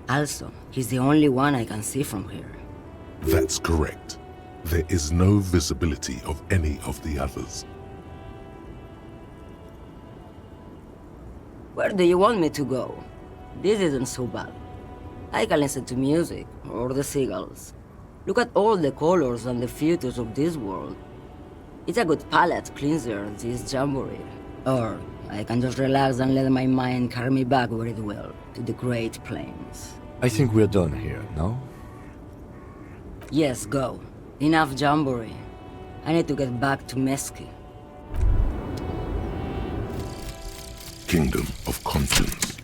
S11: Also, he's the only one I can see from here.
S1: That's correct. There is no visibility of any of the others.
S11: Where do you want me to go? This isn't so bad. I can listen to music, or the seagulls. Look at all the colors and the futures of this world. It's a good palate cleanser, this jamboree. Or I can just relax and let my mind carry me back where it will, to the Great Plains.
S5: I think we're done here, no?
S11: Yes, go. Enough jamboree. I need to get back to Mesky.
S1: Kingdom of Conscience.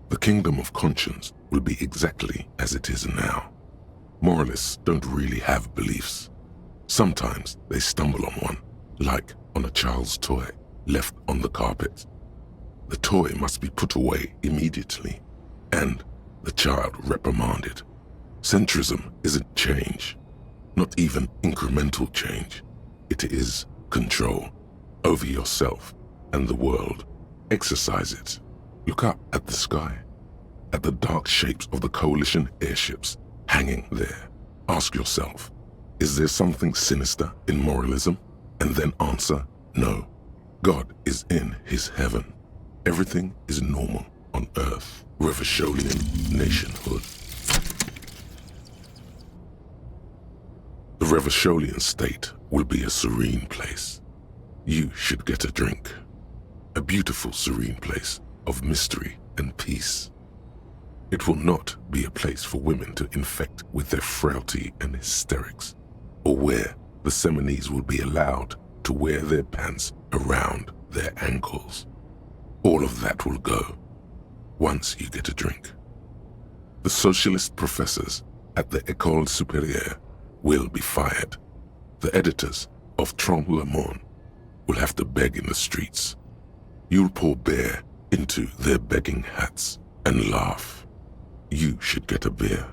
S1: The Kingdom of Conscience will be exactly as it is now. Moralists don't really have beliefs. Sometimes they stumble on one, like on a child's toy left on the carpet. The toy must be put away immediately, and the child reprimanded. Centrism isn't change, not even incremental change. It is control over yourself and the world. Exercise it. Look up at the sky, at the dark shapes of the coalition airships hanging there. Ask yourself, is there something sinister in moralism? And then answer, no. God is in his heaven. Everything is normal on earth. Revacholian nationhood. The Revacholian state will be a serene place. You should get a drink. A beautiful, serene place of mystery and peace. It will not be a place for women to infect with their frailty and hysterics, or where the Seminese will be allowed to wear their pants around their ankles. All of that will go once you get a drink. The socialist professors at the École Supérieure will be fired. The editors of Trompe le Monde will have to beg in the streets. You'll pour beer into their begging hats and laugh. You should get a beer.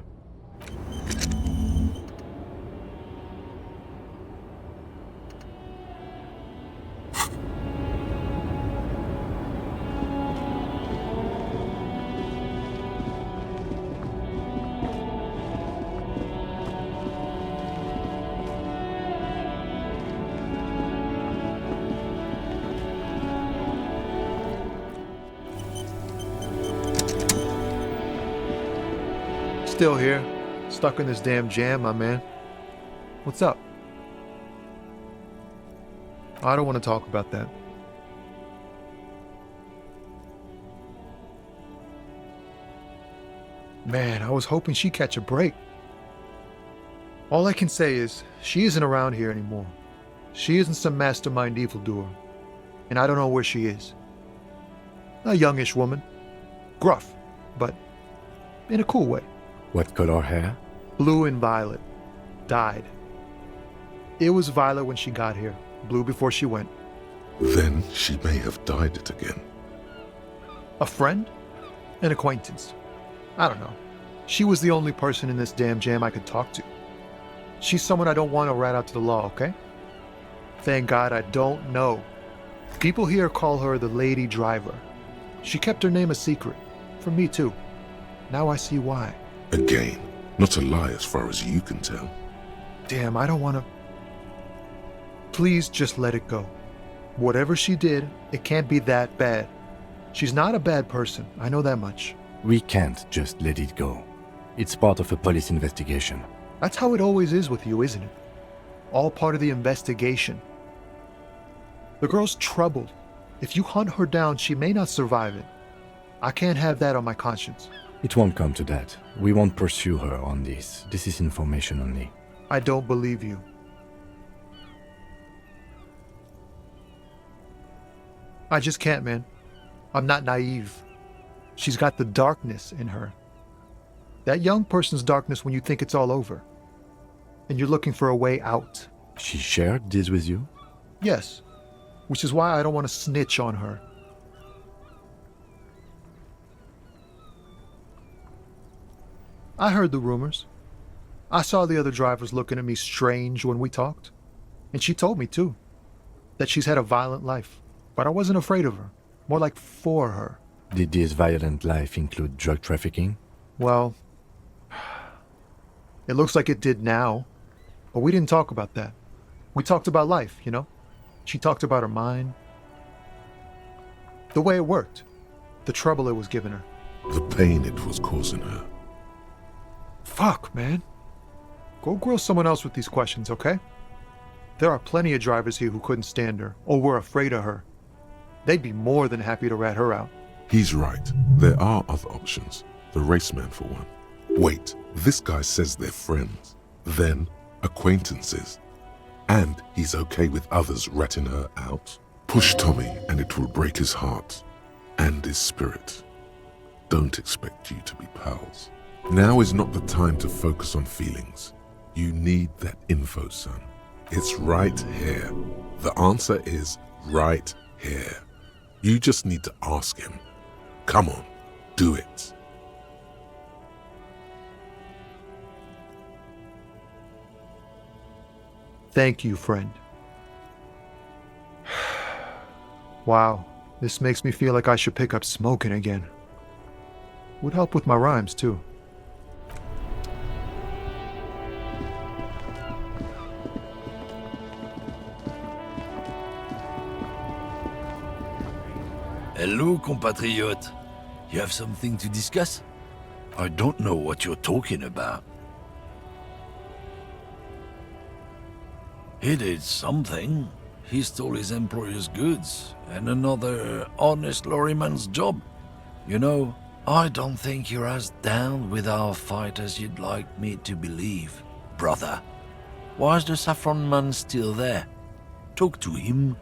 S12: Still here, stuck in this damn jam, my man. What's up? I don't want to talk about that. Man, I was hoping she'd catch a break. All I can say is, she isn't around here anymore. She isn't some mastermind evildoer. And I don't know where she is. A youngish woman. Gruff, but in a cool way.
S5: What color hair?
S12: Blue and violet. Died. It was violet when she got here. Blue before she went.
S1: Then she may have dyed it again.
S12: A friend? An acquaintance? I don't know. She was the only person in this damn jam I could talk to. She's someone I don't want to rat out to the law, okay? Thank God I don't know. People here call her the Lady Driver. She kept her name a secret. From me too. Now I see why.
S1: Again, not a lie as far as you can tell.
S12: Damn, I don't want to... Please just let it go. Whatever she did, it can't be that bad. She's not a bad person, I know that much.
S5: We can't just let it go. It's part of a police investigation.
S12: That's how it always is with you, isn't it? All part of the investigation. The girl's troubled. If you hunt her down, she may not survive it. I can't have that on my conscience.
S5: It won't come to that. We won't pursue her on this. This is information only.
S12: I don't believe you. I just can't, man. I'm not naive. She's got the darkness in her. That young person's darkness when you think it's all over. And you're looking for a way out.
S5: She shared this with you?
S12: Yes. Which is why I don't want to snitch on her. I heard the rumors. I saw the other drivers looking at me strange when we talked. And she told me, too, that she's had a violent life. But I wasn't afraid of her. More like for her.
S5: Did this violent life include drug trafficking?
S12: Well, it looks like it did now. But we didn't talk about that. We talked about life, you know? She talked about her mind. The way it worked. The trouble it was giving her.
S1: The pain it was causing her.
S12: Fuck, man. Go grill someone else with these questions, okay? There are plenty of drivers here who couldn't stand her, or were afraid of her. They'd be more than happy to rat her out.
S1: He's right. There are other options. The raceman, for one. Wait, this guy says they're friends. Then, acquaintances. And he's okay with others ratting her out. Push Tommy and it will break his heart. And his spirit. Don't expect you to be pals. Now is not the time to focus on feelings. You need that info, son. It's right here. The answer is right here. You just need to ask him. Come on, do it.
S12: Thank you, friend. Wow, this makes me feel like I should pick up smoking again. Would help with my rhymes, too.
S9: Hello, compatriot. You have something to discuss? I don't know what you're talking about. He did something. He stole his employer's goods and another honest lorryman's job. You know, I don't think you're as down with our fight as you'd like me to believe, brother. Why is the saffron man still there? Talk to him.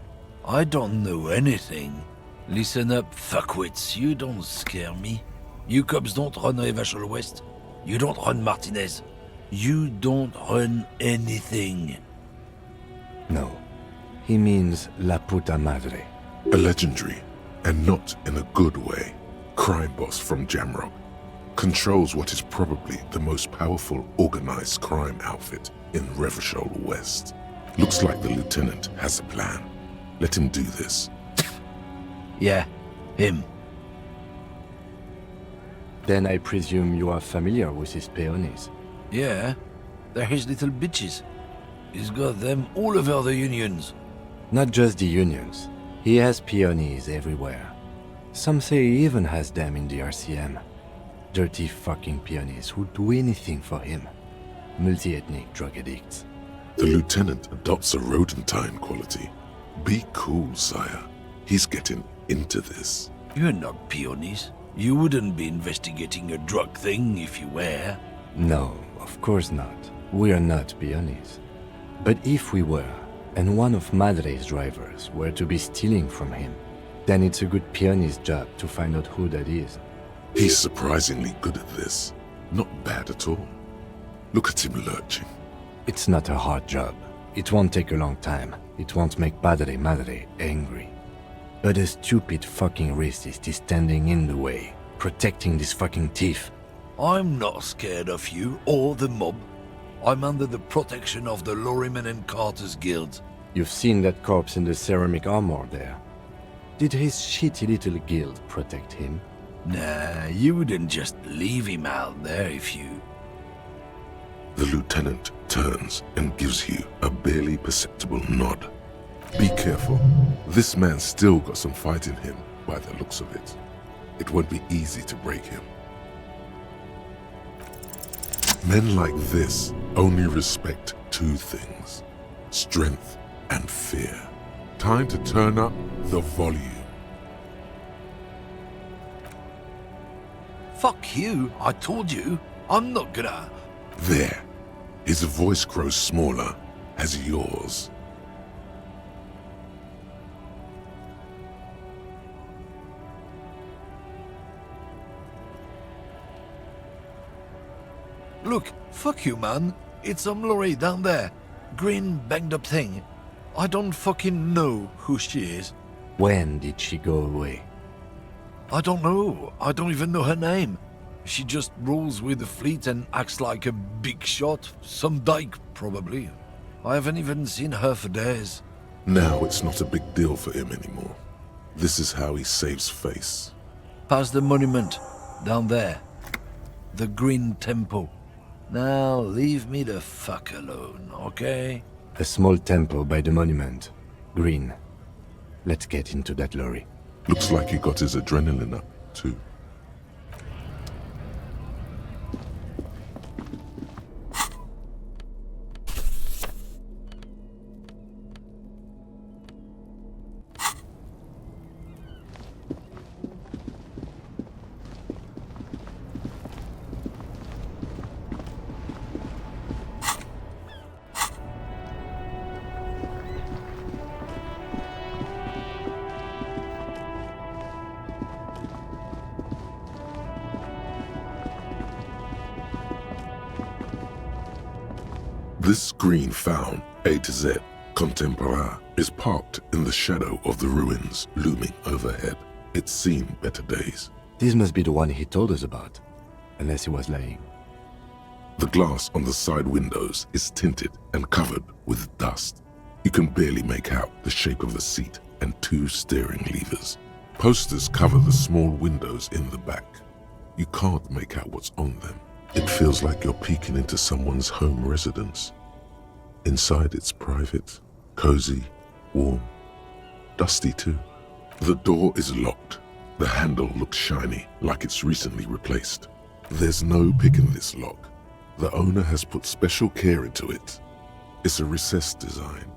S9: I don't know anything. Listen up, fuckwits. You don't scare me. You cops don't run Revachol West. You don't run Martinez. You don't run anything.
S5: No. He means La Puta Madre.
S1: A legendary, and not in a good way, crime boss from Jamrock. Controls what is probably the most powerful organized crime outfit in Revachol West. Looks like the lieutenant has a plan. Let him do this.
S9: Yeah, him.
S5: Then I presume you are familiar with his peonies.
S9: Yeah, they're his little bitches. He's got them all over the unions.
S5: Not just the unions. He has peonies everywhere. Some say he even has them in the RCM. Dirty fucking peonies who'd do anything for him. Multi-ethnic drug addicts.
S1: The lieutenant adopts a rodentine quality. Be cool, sire. He's getting into this.
S9: You're not peonies. You wouldn't be investigating a drug thing if you were.
S5: No, of course not. We are not peonies. But if we were, and one of Madre's drivers were to be stealing from him, then it's a good peony's job to find out who that is.
S1: He's surprisingly good at this. Not bad at all. Look at him lurching.
S5: It's not a hard job. It won't take a long time. It won't make Padre Madre angry. But a stupid fucking racist is standing in the way, protecting this fucking thief.
S9: I'm not scared of you or the mob. I'm under the protection of the Lorrymen and Carters Guild.
S5: You've seen that corpse in the ceramic armor there. Did his shitty little guild protect him?
S9: Nah, you wouldn't just leave him out there if you...
S1: The lieutenant turns and gives you a barely perceptible nod. Be careful. This man's still got some fight in him, by the looks of it. It won't be easy to break him. Men like this only respect two things: strength and fear. Time to turn up the volume.
S9: Fuck you, I told you. I'm not gonna...
S1: There. His voice grows smaller as yours.
S9: Look, fuck you, man. It's some lorry down there. Green banged up thing. I don't fucking know who she is.
S5: When did she go away?
S9: I don't know. I don't even know her name. She just rolls with the fleet and acts like a big shot. Some dyke, probably. I haven't even seen her for days.
S1: Now it's not a big deal for him anymore. This is how he saves face.
S9: Past the monument. Down there. The Green Temple. Now leave me the fuck alone, okay?
S5: A small temple by the monument. Green. Let's get into that lorry.
S1: Looks like he got his adrenaline up, too. This green found, A to Z, contemporain, is parked in the shadow of the ruins looming overhead. It's seen better days.
S5: This must be the one he told us about, unless he was lying.
S1: The glass on the side windows is tinted and covered with dust. You can barely make out the shape of the seat and two steering levers. Posters cover the small windows in the back. You can't make out what's on them. It feels like you're peeking into someone's home residence. Inside it's private, cozy, warm, dusty too. The door is locked. The handle looks shiny, like it's recently replaced. There's no picking this lock. The owner has put special care into it. It's a recessed design.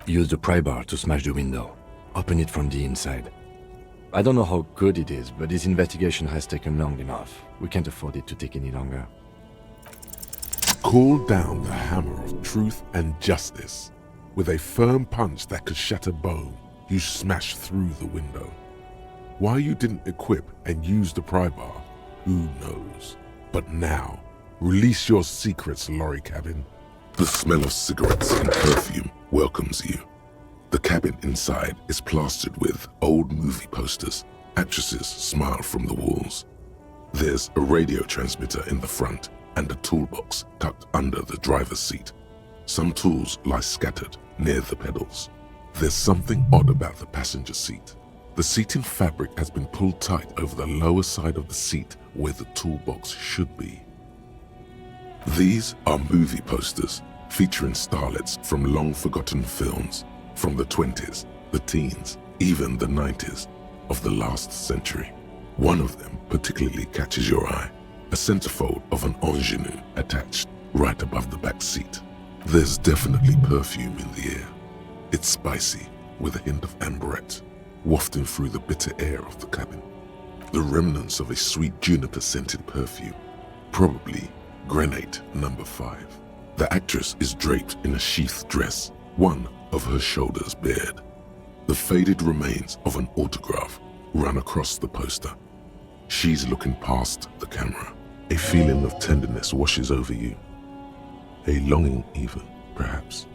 S5: Use the pry bar to smash the window. Open it from the inside. I don't know how good it is, but this investigation has taken long enough. We can't afford it to take any longer.
S1: Call down the hammer of truth and justice. With a firm punch that could shatter bone, you smash through the window. Why you didn't equip and use the pry bar, who knows? But now, release your secrets, lorry cabin. The smell of cigarettes and perfume welcomes you. The cabin inside is plastered with old movie posters. Actresses smile from the walls. There's a radio transmitter in the front and a toolbox tucked under the driver's seat. Some tools lie scattered near the pedals. There's something odd about the passenger seat. The seating fabric has been pulled tight over the lower side of the seat where the toolbox should be. These are movie posters featuring starlets from long-forgotten films from the 20s, the teens, even the 90s of the last century. One of them particularly catches your eye. a centerfold of an ingenue attached right above the back seat. There's definitely perfume in the air. It's spicy, with a hint of amberette, wafting through the bitter air of the cabin. The remnants of a sweet juniper-scented perfume, probably Grenade No. 5. The actress is draped in a sheathed dress, one of her shoulders bared. The faded remains of an autograph run across the poster. She's looking past the camera. A feeling of tenderness washes over you. A longing even, perhaps.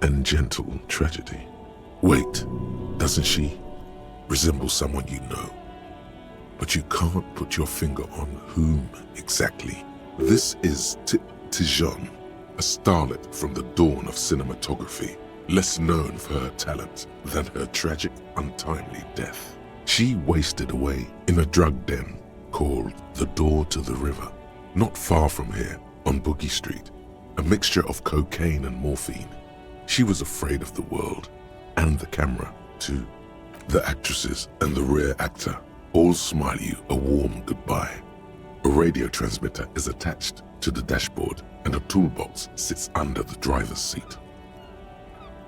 S1: And gentle tragedy. Wait, doesn't she resemble someone you know? But you can't put your finger on whom exactly. This is Tijon, a starlet from the dawn of cinematography, less known for her talent than her tragic, untimely death. She wasted away in a drug den called The Door to the River, not far from here, on Boogie Street, a mixture of cocaine and morphine. She was afraid of the world, and the camera, too. The actresses and the rear actor all smile you a warm goodbye. A radio transmitter is attached to the dashboard, and a toolbox sits under the driver's seat.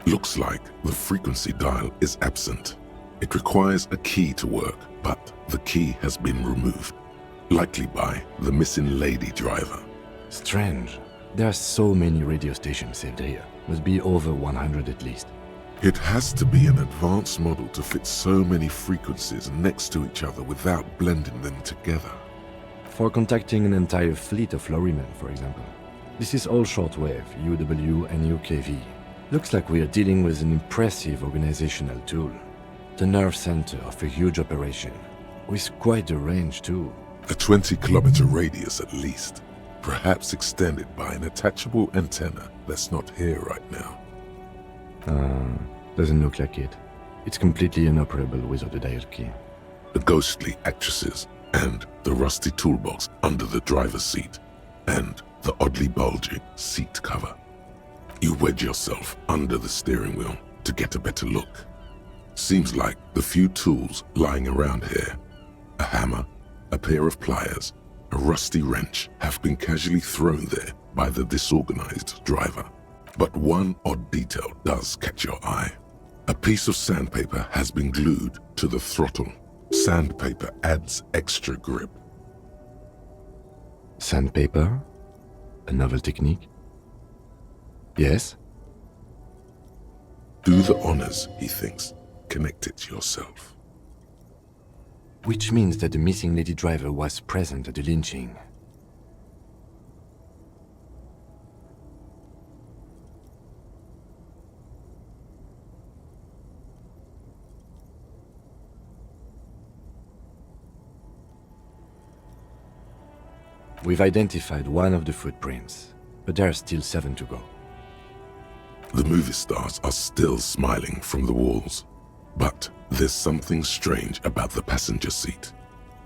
S1: Looks like the frequency dial is absent. It requires a key to work, but the key has been removed, likely by the missing lady driver.
S5: Strange. There are so many radio stations saved here. Must be over 100 at least.
S1: It has to be an advanced model to fit so many frequencies next to each other without blending them together.
S5: For contacting an entire fleet of lorrymen, for example. This is all shortwave, UW and UKV. Looks like we are dealing with an impressive organizational tool. The nerve center of a huge operation, with quite a range too.
S1: A 20-kilometer radius at least, perhaps extended by an attachable antenna that's not here right now.
S5: Doesn't look like it. It's completely inoperable without a dial key.
S1: The ghostly actresses and the rusty toolbox under the driver's seat and the oddly bulging seat cover. You wedge yourself under the steering wheel to get a better look. Seems like the few tools lying around here, a hammer, a pair of pliers, a rusty wrench, have been casually thrown there by the disorganized driver. But one odd detail does catch your eye. A piece of sandpaper has been glued to the throttle. Sandpaper adds extra grip.
S5: Sandpaper? A novel technique? Yes?
S1: Do the honors, he thinks. Connect it yourself.
S5: Which means that the missing lady driver was present at the lynching. We've identified one of the footprints, but there are still 7 to go.
S1: The movie stars are still smiling from the walls. But there's something strange about the passenger seat.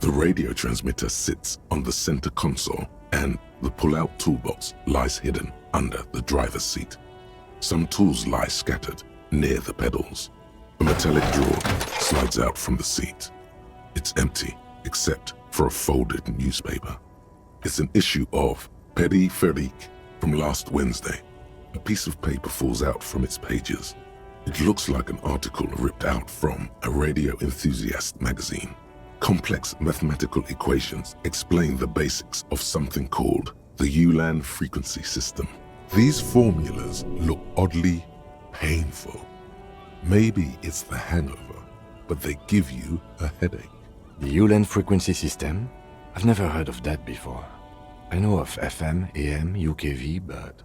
S1: The radio transmitter sits on the center console, and the pull-out toolbox lies hidden under the driver's seat. Some tools lie scattered near the pedals. A metallic drawer slides out from the seat. It's empty, except for a folded newspaper. It's an issue of Périphérique from last Wednesday. A piece of paper falls out from its pages. It looks like an article ripped out from a radio enthusiast magazine. Complex mathematical equations explain the basics of something called the Ulan frequency system. These formulas look oddly painful. Maybe it's the hangover, but they give you a headache.
S5: The Ulan frequency system? I've never heard of that before. I know of FM, AM, UKV, but...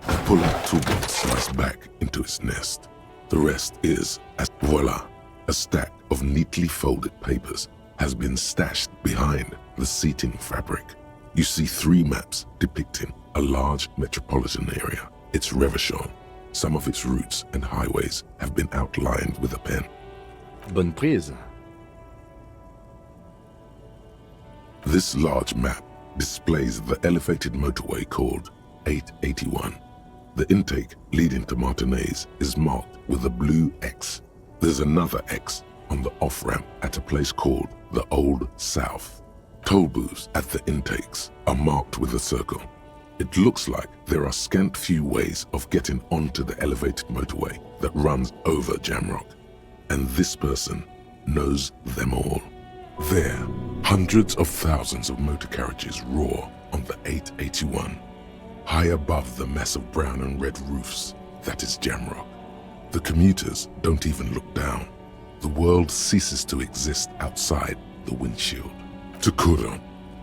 S1: The pull-out toolbox slides back into its nest. The rest is, as voila, a stack of neatly folded papers has been stashed behind the seating fabric. You see 3 maps depicting a large metropolitan area. It's Revachon. Some of its routes and highways have been outlined with a pen.
S5: Bonne prise.
S1: This large map displays the elevated motorway called 881. The intake leading to Martinez is marked with a blue X. There's another X on the off-ramp at a place called the Old South. Toll booths at the intakes are marked with a circle. It looks like there are scant few ways of getting onto the elevated motorway that runs over Jamrock, and this person knows them all. There, hundreds of thousands of motor carriages roar on the 881, high above the mess of brown and red roofs that is Jamrock. The commuters don't even look down. The world ceases to exist outside the windshield. To Kuron,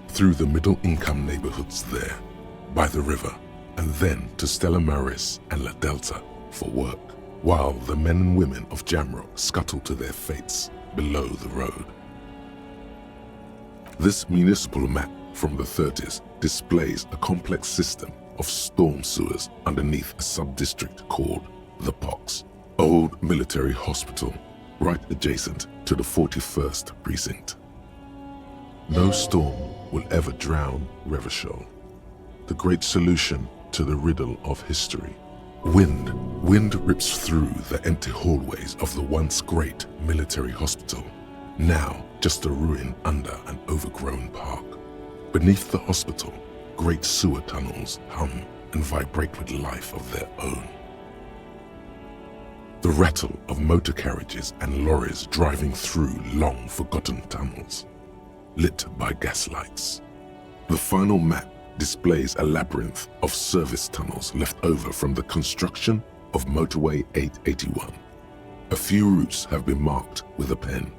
S1: through the middle-income neighborhoods there, by the river, and then to Stella Maris and La Delta for work, while the men and women of Jamrock scuttle to their fates below the road. This municipal map from the 30s displays a complex system of storm sewers underneath a sub-district called the Pox, old military hospital, right adjacent to the 41st precinct. No storm will ever drown Revachol, the great solution to the riddle of history. Wind rips through the empty hallways of the once great military hospital, now just a ruin under an overgrown park. Beneath the hospital, great sewer tunnels hum and vibrate with life of their own. The rattle of motor carriages and lorries driving through long-forgotten tunnels, lit by gaslights. The final map displays a labyrinth of service tunnels left over from the construction of Motorway 881. A few routes have been marked with a pen,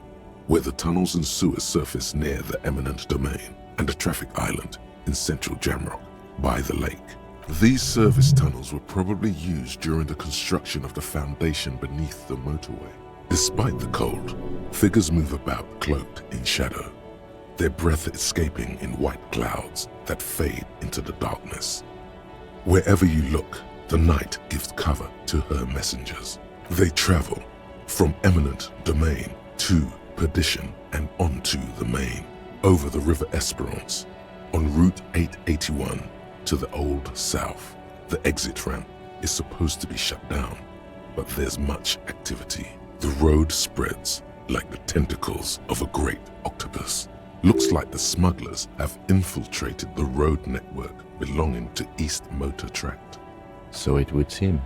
S1: where the tunnels and sewers surface near the eminent domain and a traffic island in central Jamrock by the lake. These service tunnels were probably used during the construction of the foundation beneath the motorway. Despite the cold, figures move about cloaked in shadow, their breath escaping in white clouds that fade into the darkness. Wherever you look, the night gives cover to her messengers. They travel from eminent domain to perdition and onto the main, over the River Esperance, on Route 881 to the Old South. The exit ramp is supposed to be shut down, but there's much activity. The road spreads like the tentacles of a great octopus. Looks like the smugglers have infiltrated the road network belonging to East Motor Tract.
S5: So it would seem.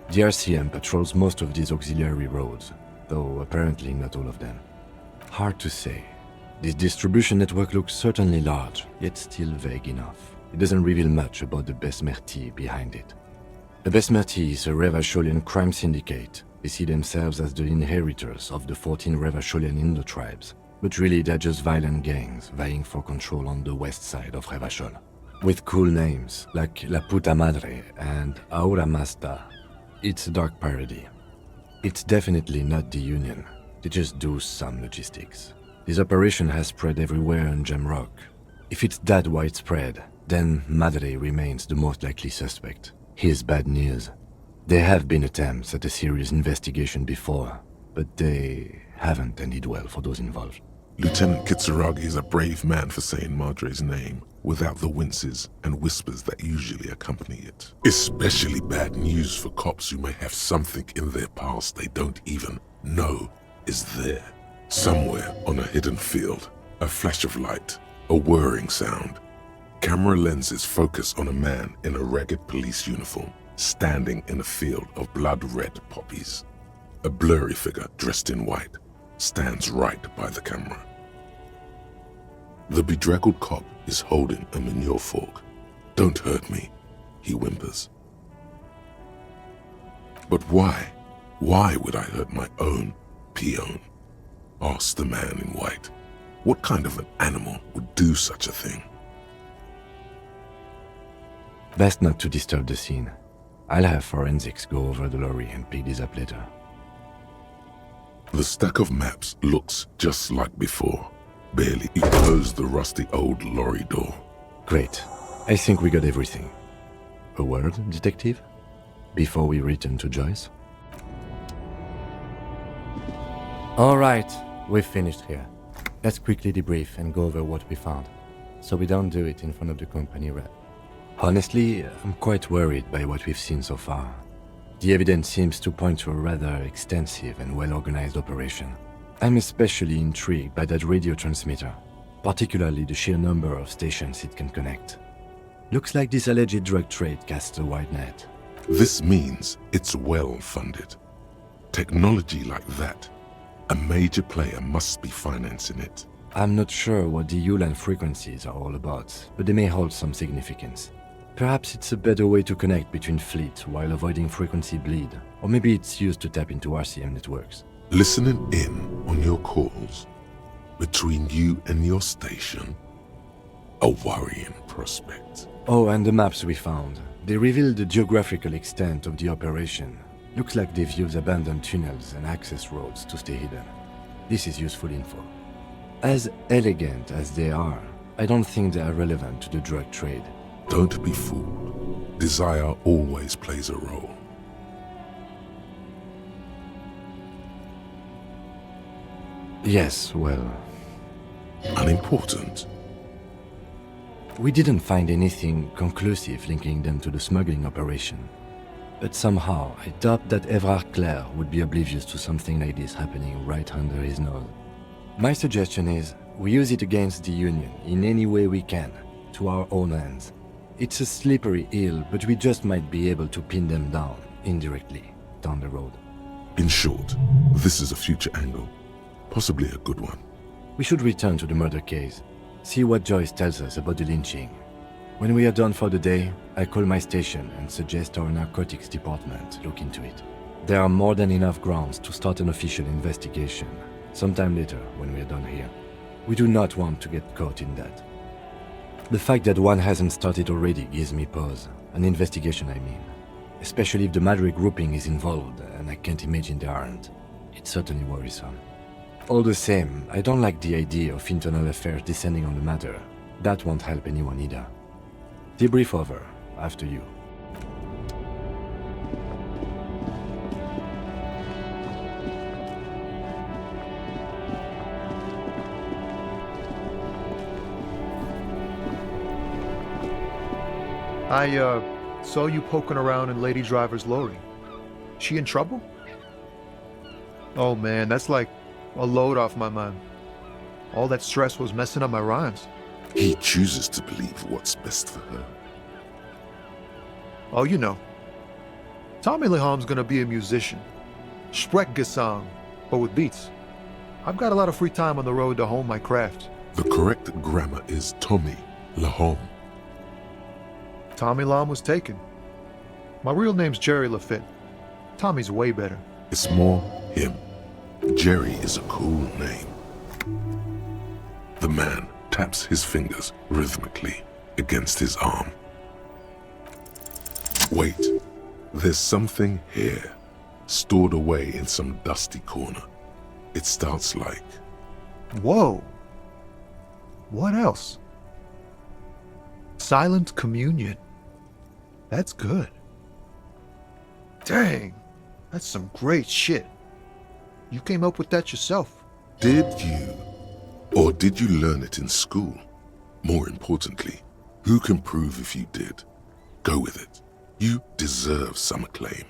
S5: The RCM patrols most of these auxiliary roads, though apparently not all of them. Hard to say. This distribution network looks certainly large, yet still vague enough. It doesn't reveal much about the Besmerti behind it. The Besmerti is a Revacholian crime syndicate. They see themselves as the inheritors of the 14 Revacholian Indo-tribes, but really they're just violent gangs vying for control on the west side of Revachol. With cool names like La Puta Madre and Aura Mazda. It's a dark parody. It's definitely not the Union. They just do some logistics. This operation has spread everywhere in Jamrock. If it's that widespread, then Madre remains the most likely suspect. Here's bad news. There have been attempts at a serious investigation before, but they haven't ended well for those involved.
S1: Lieutenant Kitsuragi is a brave man for saying Madre's name without the winces and whispers that usually accompany it. Especially bad news for cops who may have something in their past they don't even know is there. Somewhere on a hidden field, a flash of light, a whirring sound. Camera lenses focus on a man in a ragged police uniform, standing in a field of blood-red poppies. A blurry figure dressed in white stands right by the camera. The bedraggled cop is holding a manure fork. "Don't hurt me," he whimpers. "But why? Why would I hurt my own peon?" asks the man in white. What kind of an animal would do such a thing?
S5: Best not to disturb the scene. I'll have forensics go over the lorry and pick this up later.
S1: The stack of maps looks just like before. Barely you close the rusty old lorry door.
S5: Great. I think we got everything. A word, detective? Before we return to Joyce? All right, we've finished here. Let's quickly debrief and go over what we found, so we don't do it in front of the company rep. Honestly, I'm quite worried by what we've seen so far. The evidence seems to point to a rather extensive and well-organized operation. I'm especially intrigued by that radio transmitter. particularly the sheer number of stations it can connect. Looks like this alleged drug trade casts a wide net.
S1: This means it's well funded. Technology like that, a major player must be financing it.
S5: I'm not sure what the ULAN frequencies are all about, but they may hold some significance. Perhaps it's a better way to connect between fleets while avoiding frequency bleed, or maybe it's used to tap into RCM networks.
S1: Listening in on your calls between you and your station, a worrying prospect.
S5: Oh, and the maps we found. They reveal the geographical extent of the operation. Looks like they've used abandoned tunnels and access roads to stay hidden. This is useful info. As elegant as they are, I don't think they are relevant to the drug trade.
S1: Don't be fooled. Desire always plays a role.
S5: Yes, well...
S1: Unimportant.
S5: We didn't find anything conclusive linking them to the smuggling operation. But somehow, I doubt that Evrard Clare would be oblivious to something like this happening right under his nose. My suggestion is, we use it against the Union in any way we can, to our own ends. It's a slippery hill, but we just might be able to pin them down, indirectly, down the road.
S1: In short, this is a future angle. Possibly a good one.
S5: We should return to the murder case. See what Joyce tells us about the lynching. When we are done for the day, I call my station and suggest our narcotics department look into it. There are more than enough grounds to start an official investigation, sometime later when we are done here. We do not want to get caught in that. The fact that one hasn't started already gives me pause. An investigation, I mean. Especially if the Madrid grouping is involved, and I can't imagine they aren't. It's certainly worrisome. All the same, I don't like the idea of internal affairs descending on the matter. That won't help anyone either. Debrief over. After you.
S12: I saw you poking around in Lady Driver's lorry. She in trouble? Oh man, that's like a load off my mind. All that stress was messing up my rhymes.
S1: He chooses to believe what's best for her.
S12: Oh, you know. Tommy Leham's gonna be a musician. Sprechgesang, but with beats. I've got a lot of free time on the road to hone my craft.
S1: The correct grammar is Tommy Lahom.
S12: Tommy Lam was taken. My real name's Jerry Lafitte. Tommy's way better.
S1: It's more him. Jerry is a cool name. The man taps his fingers rhythmically against his arm. Wait, there's something here, stored away in some dusty corner. It starts like...
S12: Whoa. What else? Silent communion. That's good. Dang, that's some great shit. You came up with that yourself.
S1: Did you? Or did you learn it in school? More importantly, who can prove if you did? Go with it. You deserve some acclaim.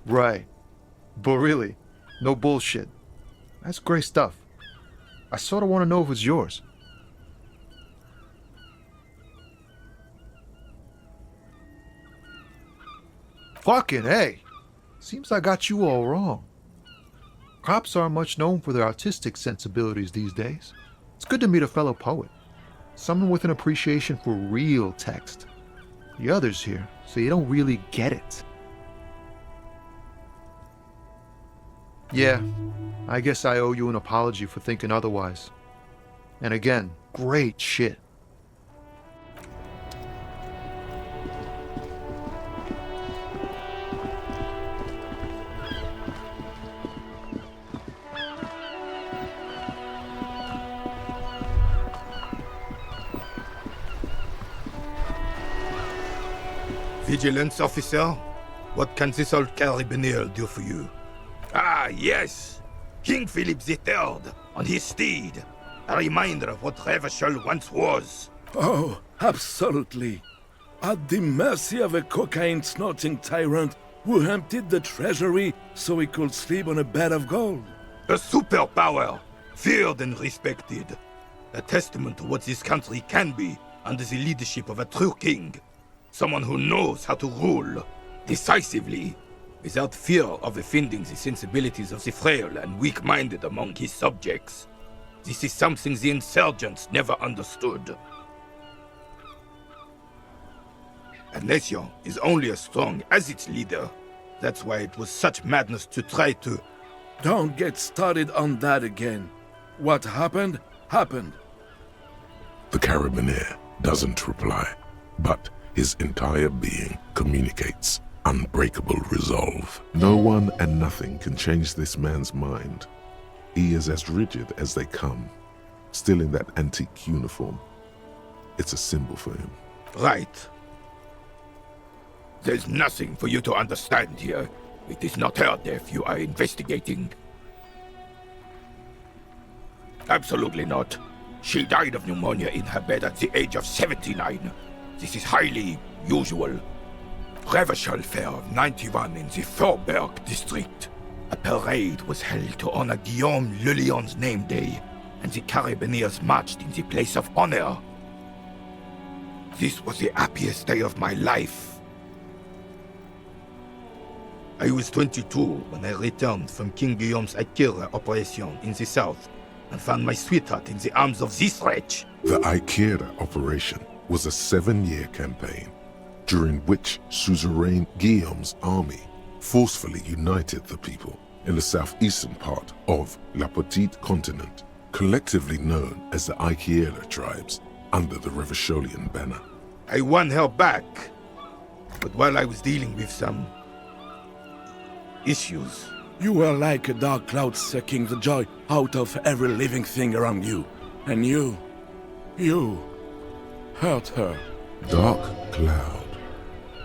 S12: Right. But really, no bullshit. That's great stuff. I sort of want to know if it's yours. Fucking A. Seems I got you all wrong. Cops aren't much known for their artistic sensibilities these days. It's good to meet a fellow poet. Someone with an appreciation for real text. The others here say you don't really get it. Yeah, I guess I owe you an apology for thinking otherwise. And again, great shit.
S8: Vigilance officer, what can this old carabinier do for you? Ah, yes! King Philip III on his steed. A reminder of what Revachol once was.
S13: Oh, absolutely. At the mercy of a cocaine-snorting tyrant who emptied the treasury so he could sleep on a bed of gold.
S8: A superpower, feared and respected. A testament to what this country can be under the leadership of a true king. Someone who knows how to rule decisively, without fear of offending the sensibilities of the frail and weak-minded among his subjects. This is something the insurgents never understood. A nation is only as strong as its leader. That's why it was such madness to try to...
S13: Don't get started on that again. What happened, happened.
S1: The Carabiner doesn't reply, but his entire being communicates unbreakable resolve. No one and nothing can change this man's mind. He is as rigid as they come, still in that antique uniform. It's a symbol for him.
S8: Right. There's nothing for you to understand here. It is not her death you are investigating. Absolutely not. She died of pneumonia in her bed at the age of 79. This is highly usual. Revival Fair of 91 in the Faubourg district. A parade was held to honor Guillaume Le Lion's name day, and the Carabineers marched in the place of honor. This was the happiest day of my life. I was 22 when I returned from King Guillaume's Akira operation in the south, and found my sweetheart in the arms of this wretch.
S1: The Akira operation was a 7-year campaign, during which suzerain Guillaume's army forcefully united the people in the southeastern part of La Petite Continent, collectively known as the Akira tribes, under the Revacholian banner.
S8: I won her back, but while I was dealing with some issues.
S13: You were like a dark cloud sucking the joy out of every living thing around you. And you hurt her.
S1: Dark cloud.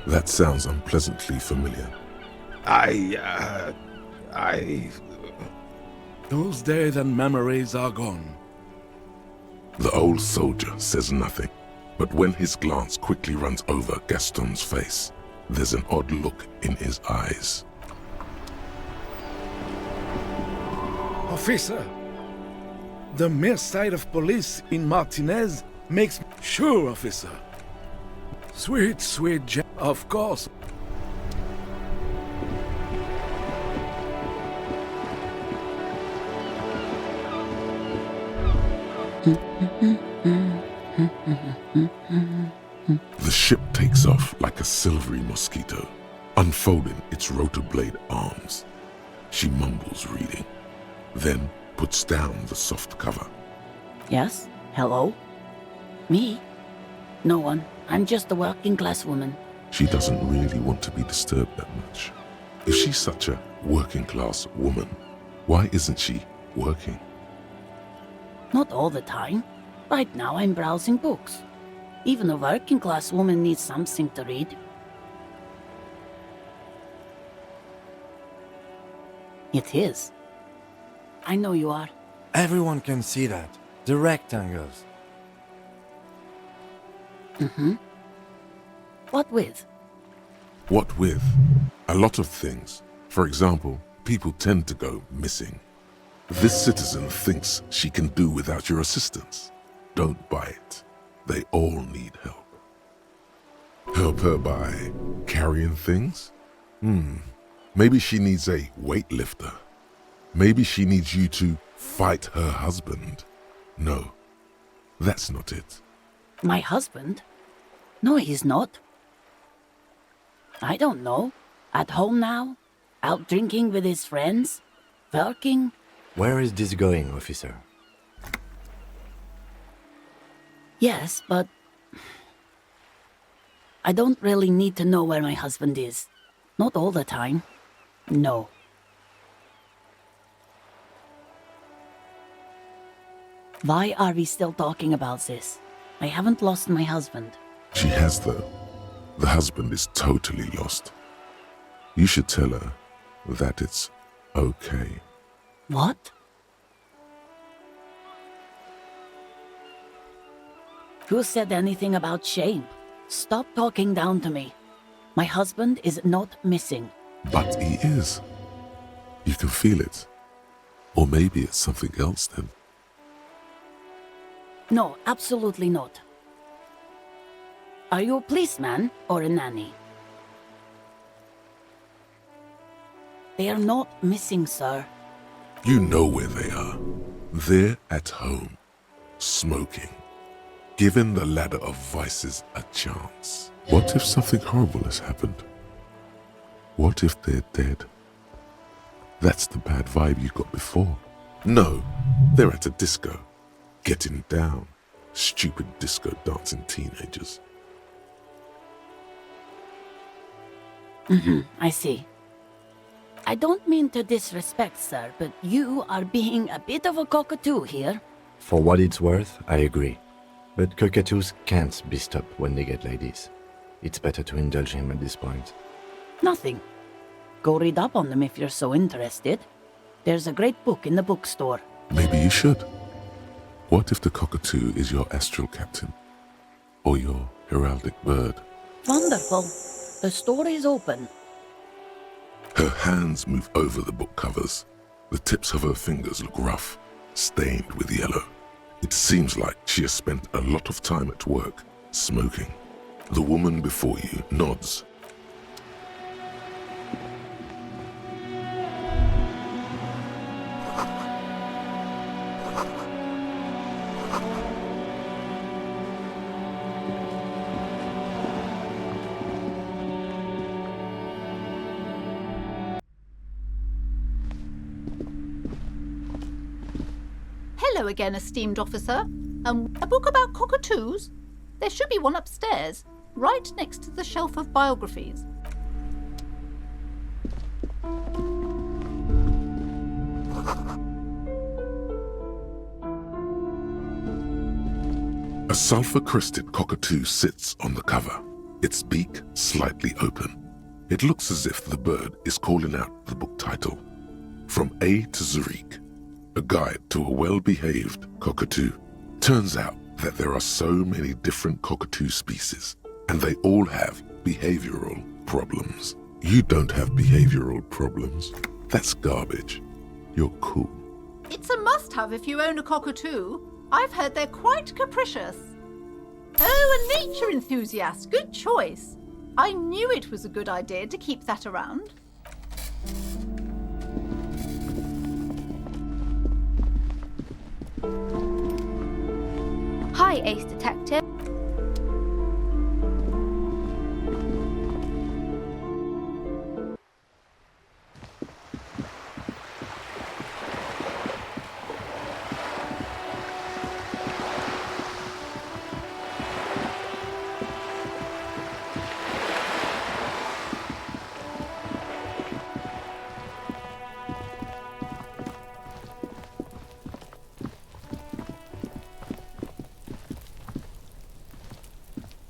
S1: That sounds unpleasantly familiar.
S13: Those days and memories are gone.
S1: The old soldier says nothing, but when his glance quickly runs over Gaston's face, there's an odd look in his eyes.
S13: Officer, the mere sight of police in Martinez makes me sure, officer. Sweet, sweet of course.
S1: The ship takes off like a silvery mosquito, unfolding its rotor blade arms. She mumbles reading, then puts down the soft cover.
S7: Yes? Hello? Me? No one. I'm just a working class woman.
S1: She doesn't really want to be disturbed that much. If she's such a working class woman, why isn't she working?
S7: Not all the time. Right now I'm browsing books. Even a working class woman needs something to read. It is. I know you are.
S5: Everyone can see that. The rectangles.
S7: Mm-hmm. What with?
S1: What with? A lot of things. For example, people tend to go missing. This citizen thinks she can do without your assistance. Don't buy it. They all need help. Help her by carrying things? Maybe she needs a weightlifter. Maybe she needs you to fight her husband. No, that's not it.
S7: My husband? No, he's not. I don't know. At home now? Out drinking with his friends? Working?
S5: Where is this going, officer?
S7: Yes, but I don't really need to know where my husband is. Not all the time. No. Why are we still talking about this? I haven't lost my husband.
S1: She has, though. The husband is totally lost. You should tell her that it's okay.
S7: What? Who said anything about shame? Stop talking down to me. My husband is not missing.
S1: But he is. You can feel it. Or maybe it's something else then.
S14: No, absolutely not. Are you a policeman or a nanny? They are not missing, sir.
S1: You know where they are. They're at home, smoking, giving the ladder of vices a chance. What if something horrible has happened? What if they're dead? That's the bad vibe you got before. No, they're at a disco, getting down. Stupid disco dancing teenagers.
S14: I see. I don't mean to disrespect, sir, but you are being a bit of a cockatoo here.
S5: For what it's worth, I agree. But cockatoos can't be stopped when they get like this. It's better to indulge him at this point.
S14: Nothing. Go read up on them if you're so interested. There's a great book in the bookstore.
S1: Maybe you should. What if the cockatoo is your astral captain? Or your heraldic bird?
S14: Wonderful. The store is open.
S1: Her hands move over the book covers. The tips of her fingers look rough, stained with yellow. It seems like she has spent a lot of time at work, smoking. The woman before you nods.
S15: Hello again, esteemed officer. A book about cockatoos? There should be one upstairs, right next to the shelf of biographies.
S1: A sulfur-crested cockatoo sits on the cover, its beak slightly open. It looks as if the bird is calling out the book title, From A to Zurich, a guide to a well-behaved cockatoo. Turns out that there are so many different cockatoo species, and they all have behavioral problems. You don't have behavioral problems. That's garbage. You're cool.
S15: It's a must-have if you own a cockatoo. I've heard they're quite capricious. Oh, a nature enthusiast. Good choice. I knew it was a good idea to keep that around.
S16: Hi, Ace Detective.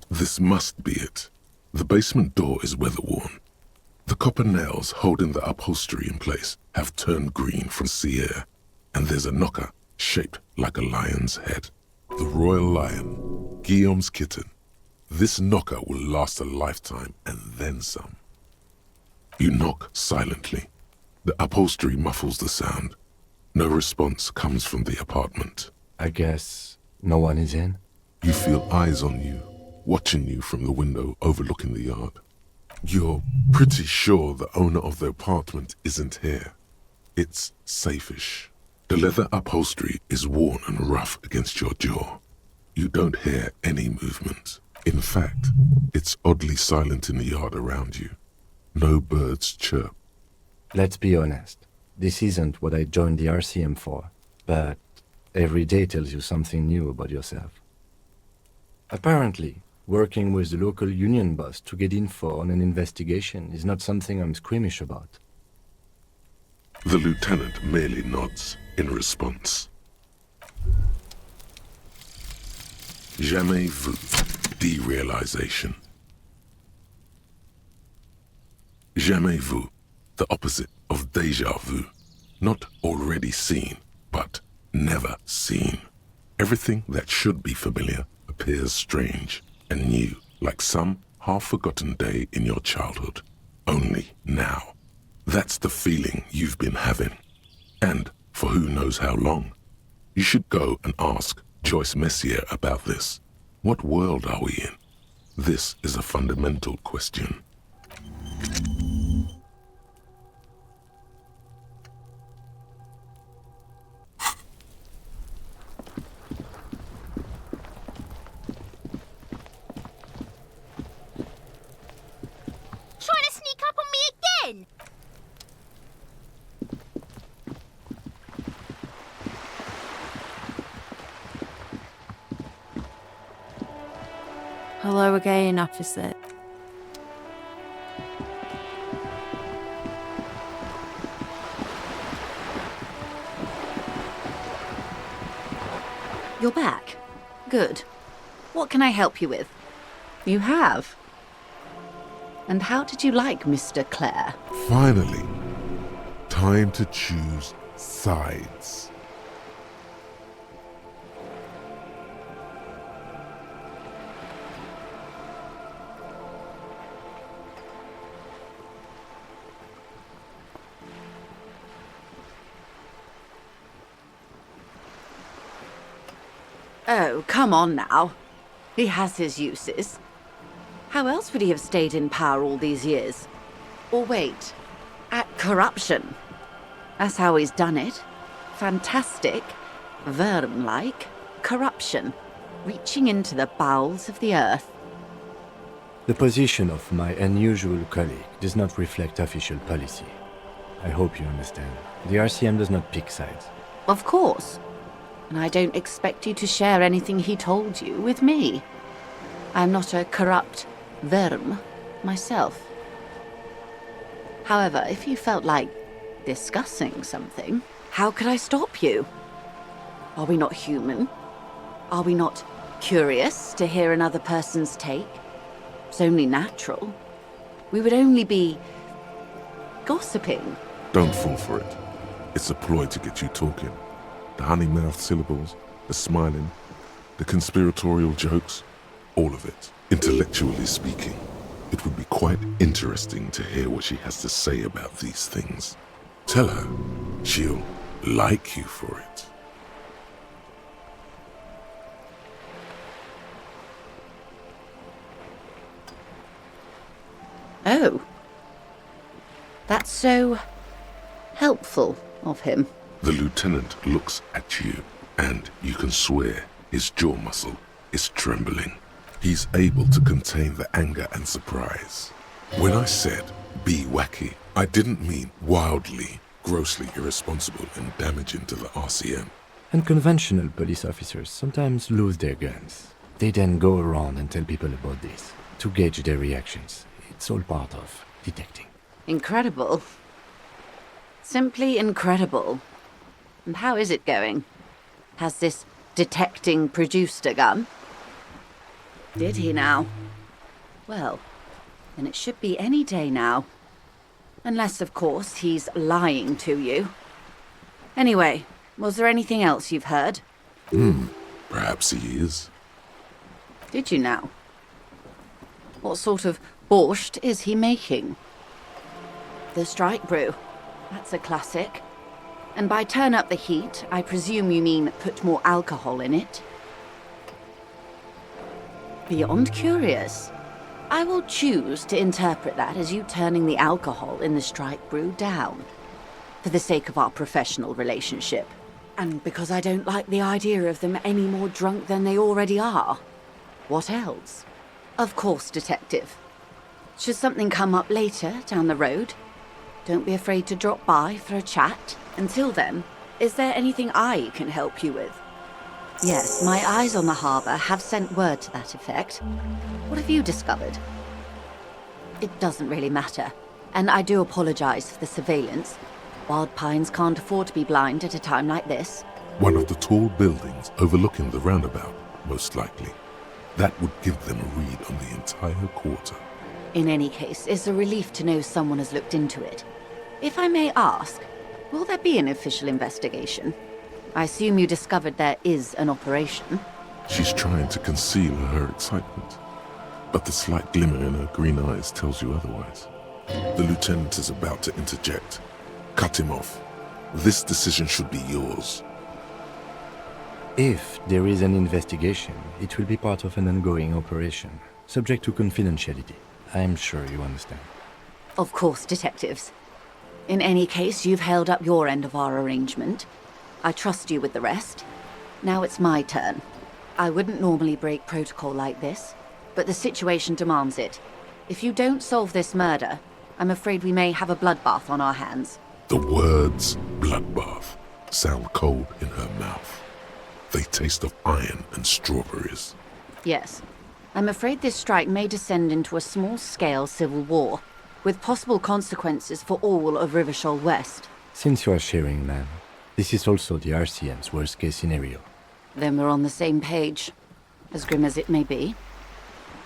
S1: This must be it. The basement door is weather-worn. The copper nails holding the upholstery in place have turned green from sea air, and there's a knocker shaped like a lion's head. The royal lion, Guillaume's kitten. This knocker will last a lifetime and then some. You knock silently. The upholstery muffles the sound. No response comes from the apartment.
S5: I guess no one is in?
S1: You feel eyes on you, watching you from the window overlooking the yard. You're pretty sure the owner of the apartment isn't here. It's safe-ish. The leather upholstery is worn and rough against your jaw. You don't hear any movement. In fact, it's oddly silent in the yard around you. No birds chirp.
S5: Let's be honest. This isn't what I joined the RCM for, but every day tells you something new about yourself. Apparently, working with the local union boss to get info on an investigation is not something I'm squeamish about.
S1: The lieutenant merely nods in response. Jamais vu. Derealization. Jamais vu. The opposite of déjà vu. Not already seen, but never seen. Everything that should be familiar appears strange and new, like some half-forgotten day in your childhood. Only now, That's the feeling you've been having. And for who knows how long. You should go and ask Joyce Messier about this. What world are we in? This is a fundamental question.
S16: Trying to sneak up on me again?
S17: Hello again, officer.
S2: You're back. Good. What can I help you with? You have. And how did you like Mr. Clare?
S1: Finally, time to choose sides.
S2: Oh, come on now. He has his uses. How else would he have stayed in power all these years? Or wait, at corruption. That's how he's done it. Fantastic, Verm-like corruption, reaching into the bowels of the earth.
S5: The position of my unusual colleague does not reflect official policy. I hope you understand. The RCM does not pick sides.
S2: Of course. And I don't expect you to share anything he told you with me. I'm not a corrupt Verm myself. However, if you felt like discussing something, how could I stop you? Are we not human? Are we not curious to hear another person's take? It's only natural. We would only be gossiping.
S1: Don't fall for it. It's a ploy to get you talking. The honey-mouthed syllables, the smiling, the conspiratorial jokes, all of it. Intellectually speaking, it would be quite interesting to hear what she has to say about these things. Tell her she'll like you for it.
S2: Oh. That's so helpful of him.
S1: The lieutenant looks at you, and you can swear his jaw muscle is trembling. He's able to contain the anger and surprise. When I said be wacky, I didn't mean wildly, grossly irresponsible and damaging to the RCM.
S5: Unconventional police officers sometimes lose their guns. They then go around and tell people about this, to gauge their reactions. It's all part of detecting.
S2: Incredible. Simply incredible. And how is it going? Has this detecting produced a gun? Did he now? Well, then it should be any day now. Unless, of course, he's lying to you. Anyway, was there anything else you've heard?
S1: Perhaps he is.
S2: Did you now? What sort of borscht is he making? The strike brew. That's a classic. And by turn up the heat, I presume you mean put more alcohol in it? Beyond curious. I will choose to interpret that as you turning the alcohol in the strike brew down. For the sake of our professional relationship. And because I don't like the idea of them any more drunk than they already are. What else? Of course, Detective. Should something come up later down the road, don't be afraid to drop by for a chat. Until then, is there anything I can help you with? Yes, my eyes on the harbour have sent word to that effect. What have you discovered? It doesn't really matter, and I do apologise for the surveillance. Wild Pines can't afford to be blind at a time like this.
S1: One of the tall buildings overlooking the roundabout, most likely. That would give them a read on the entire quarter.
S2: In any case, it's a relief to know someone has looked into it. If I may ask, will there be an official investigation? I assume you discovered there is an operation.
S1: She's trying to conceal her excitement, but the slight glimmer in her green eyes tells you otherwise. The lieutenant is about to interject. Cut him off. This decision should be yours.
S5: If there is an investigation, it will be part of an ongoing operation, subject to confidentiality. I'm sure you understand.
S2: Of course, detectives. In any case, you've held up your end of our arrangement. I trust you with the rest. Now it's my turn. I wouldn't normally break protocol like this, but the situation demands it. If you don't solve this murder, I'm afraid we may have a bloodbath on our hands.
S1: The words bloodbath sound cold in her mouth. They taste of iron and strawberries.
S2: Yes. I'm afraid this strike may descend into a small-scale civil war, with possible consequences for all of Rivershoal West.
S5: Since you are sharing, ma'am, this is also the RCM's worst-case scenario.
S2: Then we're on the same page, as grim as it may be.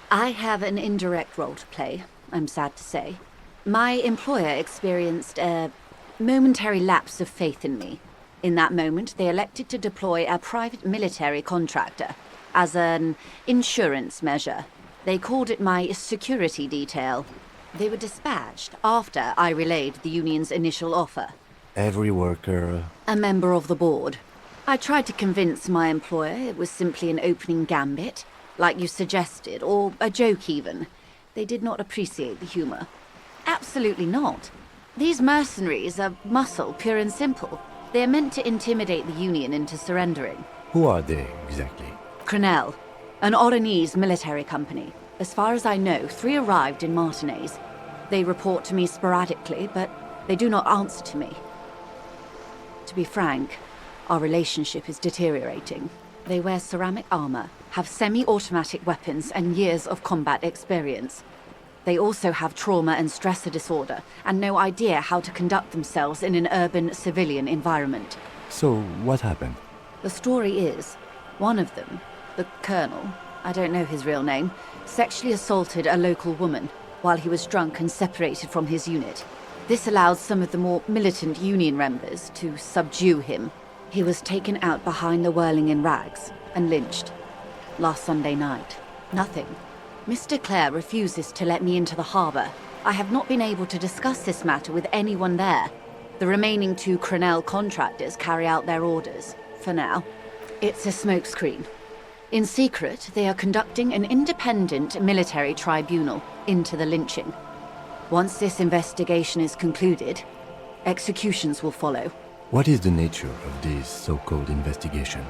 S2: I have an indirect role to play, I'm sad to say. My employer experienced a momentary lapse of faith in me. In that moment, they elected to deploy a private military contractor as an insurance measure. They called it my security detail. They were dispatched after I relayed the union's initial offer.
S5: Every worker...
S2: A member of the board. I tried to convince my employer it was simply an opening gambit, like you suggested, or a joke even. They did not appreciate the humor. Absolutely not. These mercenaries are muscle, pure and simple. They are meant to intimidate the Union into surrendering.
S5: Who are they, exactly?
S2: Crenel, an Oranese military company. As far as I know, 3 arrived in Martinez. They report to me sporadically, but they do not answer to me. To be frank, our relationship is deteriorating. They wear ceramic armor, have semi-automatic weapons, and years of combat experience. They also have trauma and stressor disorder, and no idea how to conduct themselves in an urban civilian environment.
S5: So, what happened?
S2: The story is, one of them, the colonel, I don't know his real name, sexually assaulted a local woman while he was drunk and separated from his unit. This allowed some of the more militant Union members to subdue him. He was taken out behind the whirling in rags and lynched. Last Sunday night. Nothing. Mr. Clare refuses to let me into the harbour. I have not been able to discuss this matter with anyone there. The remaining 2 Crenel contractors carry out their orders, for now. It's a smokescreen. In secret, they are conducting an independent military tribunal into the lynching. Once this investigation is concluded, executions will follow.
S5: What is the nature of this so-called investigation?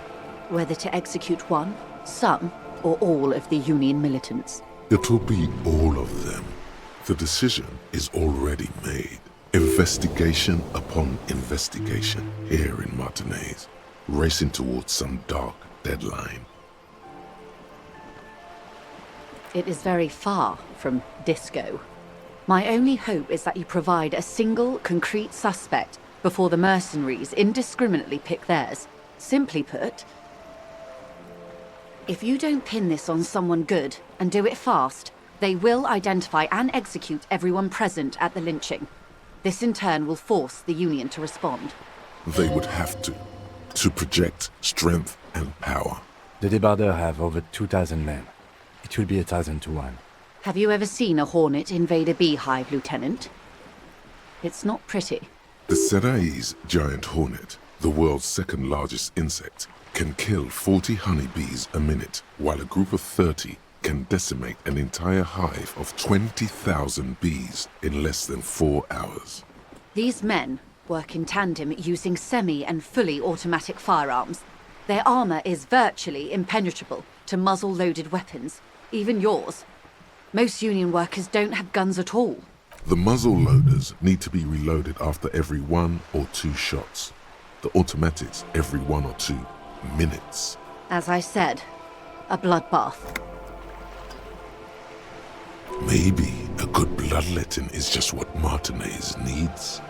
S2: Whether to execute one, some, or all of the Union militants.
S1: It'll be all of them. The decision is already made. Investigation upon investigation here in Martinez, racing towards some dark deadline.
S2: It is very far from disco. My only hope is that you provide a single, concrete suspect before the mercenaries indiscriminately pick theirs. Simply put, if you don't pin this on someone good, and do it fast, they will identify and execute everyone present at the lynching. This in turn will force the Union to respond.
S1: They would have to project strength and power.
S5: The Debardeurs have over 2,000 men. It will be 1,000 to 1.
S2: Have you ever seen a hornet invade a beehive, Lieutenant? It's not pretty.
S1: The Serai's giant hornet, the world's 2nd largest insect, can kill 40 honeybees a minute, while a group of 30 can decimate an entire hive of 20,000 bees in less than 4 hours.
S2: These men work in tandem using semi- and fully automatic firearms. Their armor is virtually impenetrable to muzzle-loaded weapons, even yours. Most Union workers don't have guns at all.
S1: The muzzle loaders need to be reloaded after every 1 or 2 shots. The automatics every 1 or 2 minutes.
S2: As I said, a bloodbath.
S1: Maybe a good bloodletting is just what Martinez needs.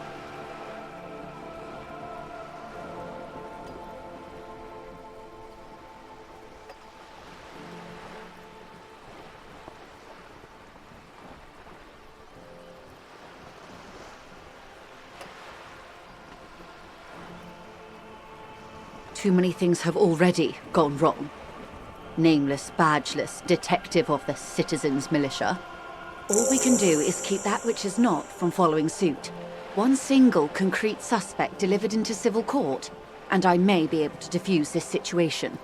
S2: Too many things have already gone wrong. Nameless, badgeless detective of the citizens' militia. All we can do is keep that which is not from following suit. One single concrete suspect delivered into civil court, and I may be able to defuse this situation.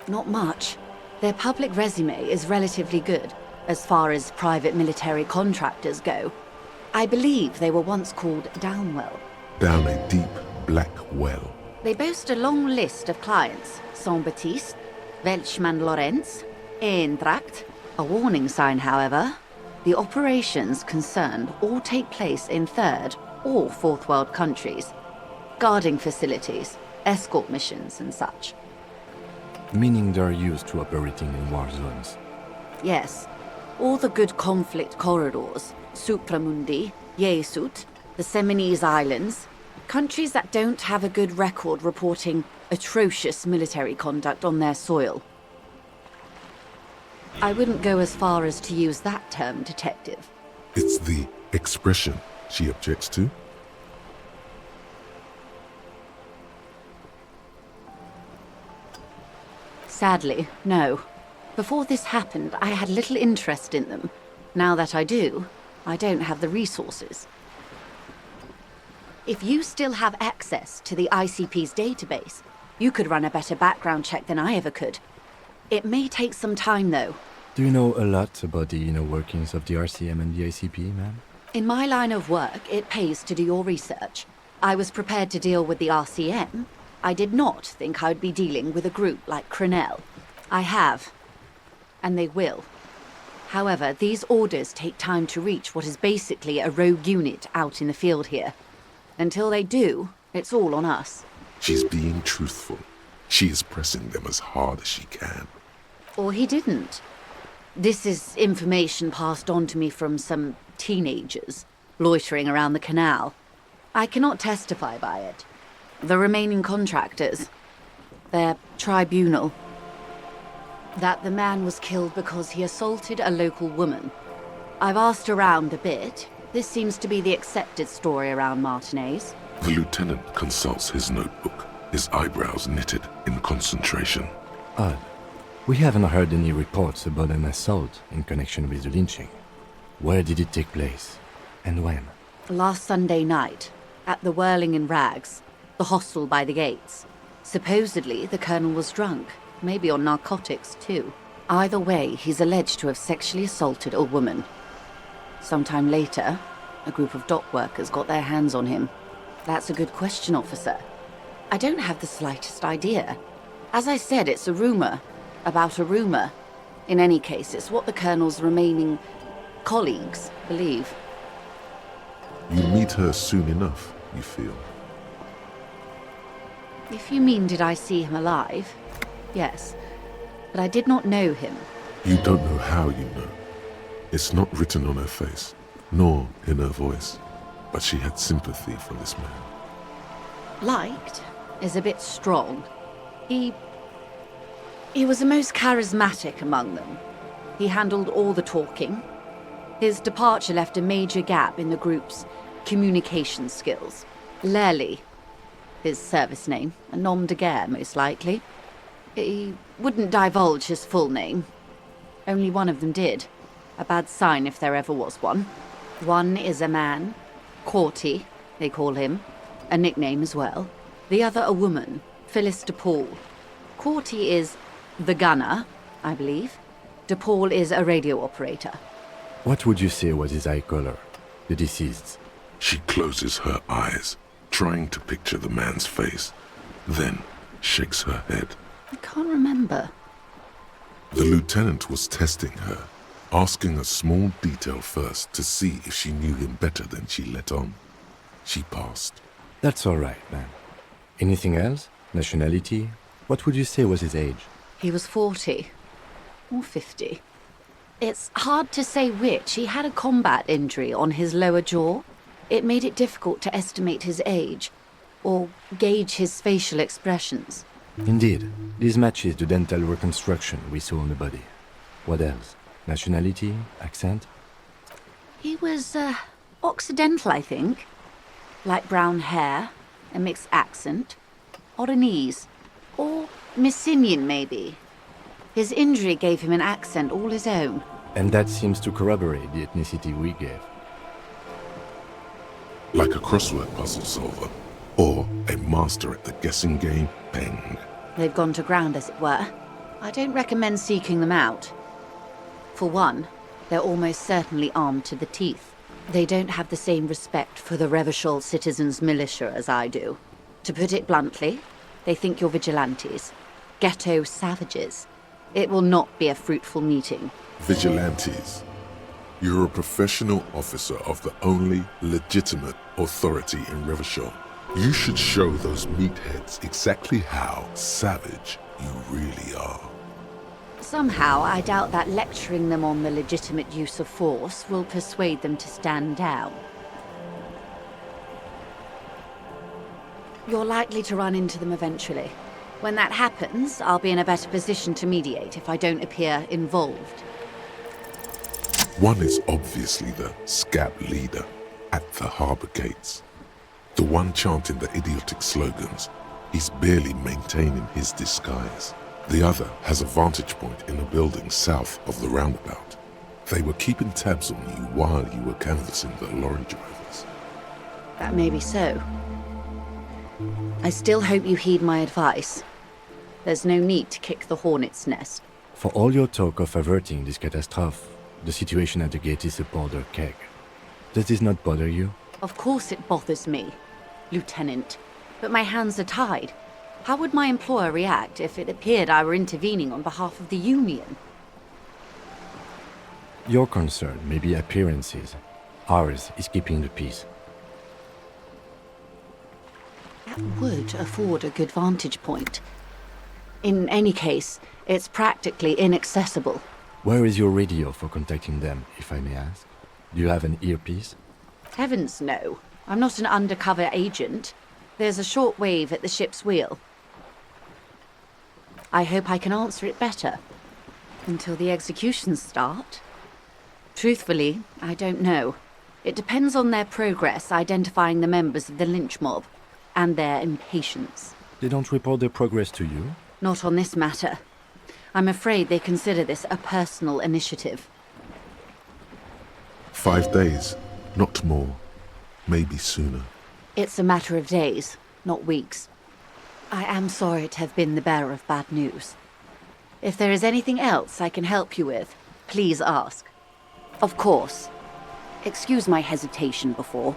S2: Not much. Their public resume is relatively good, as far as private military contractors go. I believe they were once called Downwell.
S1: Down a deep, black well.
S2: They boast a long list of clients. Saint-Baptiste, Welchman Lorenz, Eintracht. A warning sign, however. The operations concerned all take place in third or fourth world countries. Guarding facilities, escort missions and such.
S5: Meaning they're used to operating in war zones.
S2: Yes. All the good conflict corridors, Supramundi, Yesut, the Seminese Islands, countries that don't have a good record reporting atrocious military conduct on their soil. I wouldn't go as far as to use that term, detective.
S1: It's the expression she objects to.
S2: Sadly, no. Before this happened, I had little interest in them. Now that I do, I don't have the resources. If you still have access to the ICP's database, you could run a better background check than I ever could. It may take some time, though.
S5: Do you know a lot about the inner workings of the RCM and the ICP, ma'am?
S2: In my line of work, it pays to do your research. I was prepared to deal with the RCM. I did not think I'd be dealing with a group like Crenel. I have. And they will. However, these orders take time to reach what is basically a rogue unit out in the field here. Until they do, it's all on us.
S1: She's being truthful. She is pressing them as hard as she can.
S2: Or he didn't. This is information passed on to me from some teenagers loitering around the canal. I cannot testify by it. The remaining contractors, their tribunal, that the man was killed because he assaulted a local woman. I've asked around a bit. This seems to be the accepted story around Martinez.
S1: The lieutenant consults his notebook, his eyebrows knitted in concentration.
S5: Odd. We haven't heard any reports about an assault in connection with the lynching. Where did it take place? And when?
S2: Last Sunday night, at the Whirling in Rags, the hostel by the gates. Supposedly, the colonel was drunk, maybe on narcotics too. Either way, he's alleged to have sexually assaulted a woman. Sometime later, a group of dock workers got their hands on him. That's a good question, officer. I don't have the slightest idea. As I said, it's a rumor. About a rumor. In any case, it's what the colonel's remaining colleagues believe.
S1: You meet her soon enough, you feel?
S2: If you mean did I see him alive, yes. But I did not know him.
S1: You don't know how you know. It's not written on her face, nor in her voice. But she had sympathy for this man.
S2: Liked is a bit strong. He was the most charismatic among them. He handled all the talking. His departure left a major gap in the group's communication skills. Lely, his service name, a nom de guerre, most likely. He wouldn't divulge his full name. Only one of them did. A bad sign if there ever was one. One is a man, Corty, they call him, a nickname as well. The other a woman, Phyllis DePaul. Corty is the gunner, I believe. DePaul is a radio operator.
S5: What would you say was his eye color, the deceased's?
S1: She closes her eyes, trying to picture the man's face, then shakes her head.
S2: I can't remember.
S1: The lieutenant was testing her, asking a small detail first to see if she knew him better than she let on. She passed.
S5: That's all right, ma'am. Anything else? Nationality? What would you say was his age?
S2: He was 40. Or 50. It's hard to say which. He had a combat injury on his lower jaw. It made it difficult to estimate his age, or gauge his facial expressions.
S5: Indeed. This matches the dental reconstruction we saw on the body. What else? Nationality? Accent?
S2: He was, Occidental, I think. Light brown hair, a mixed accent, Oranese, or Messinian, maybe. His injury gave him an accent all his own.
S5: And that seems to corroborate the ethnicity we gave.
S1: Like a crossword puzzle solver, or a master at the guessing game, Peng.
S2: They've gone to ground, as it were. I don't recommend seeking them out. For one, they're almost certainly armed to the teeth. They don't have the same respect for the Revachol citizens' militia as I do. To put it bluntly, they think you're vigilantes. Ghetto savages. It will not be a fruitful meeting.
S1: Vigilantes. You're a professional officer of the only legitimate authority in Revachol. You should show those meatheads exactly how savage you really are.
S2: Somehow, I doubt that lecturing them on the legitimate use of force will persuade them to stand down. You're likely to run into them eventually. When that happens, I'll be in a better position to mediate if I don't appear involved.
S1: One is obviously the scab leader at the harbor gates. The one chanting the idiotic slogans. He's barely maintaining his disguise. The other has a vantage point in a building south of the roundabout. They were keeping tabs on you while you were canvassing the lorry drivers.
S2: That may be so. I still hope you heed my advice. There's no need to kick the hornet's nest.
S5: For all your talk of averting this catastrophe, the situation at the gate is a powder keg. Does this not bother you?
S2: Of course it bothers me, Lieutenant. But my hands are tied. How would my employer react if it appeared I were intervening on behalf of the Union?
S5: Your concern may be appearances. Ours is keeping the peace.
S2: That would afford a good vantage point. In any case, it's practically inaccessible.
S5: Where is your radio for contacting them, if I may ask? Do you have an earpiece?
S2: Heavens no. I'm not an undercover agent. There's a short wave at the ship's wheel. I hope I can answer it better. Until the executions start. Truthfully, I don't know. It depends on their progress identifying the members of the lynch mob, and their impatience.
S5: They don't report their progress to you?
S2: Not on this matter. I'm afraid they consider this a personal initiative.
S1: 5 days, not more. Maybe sooner.
S2: It's a matter of days, not weeks. I am sorry to have been the bearer of bad news. If there is anything else I can help you with, please ask. Of course. Excuse my hesitation before.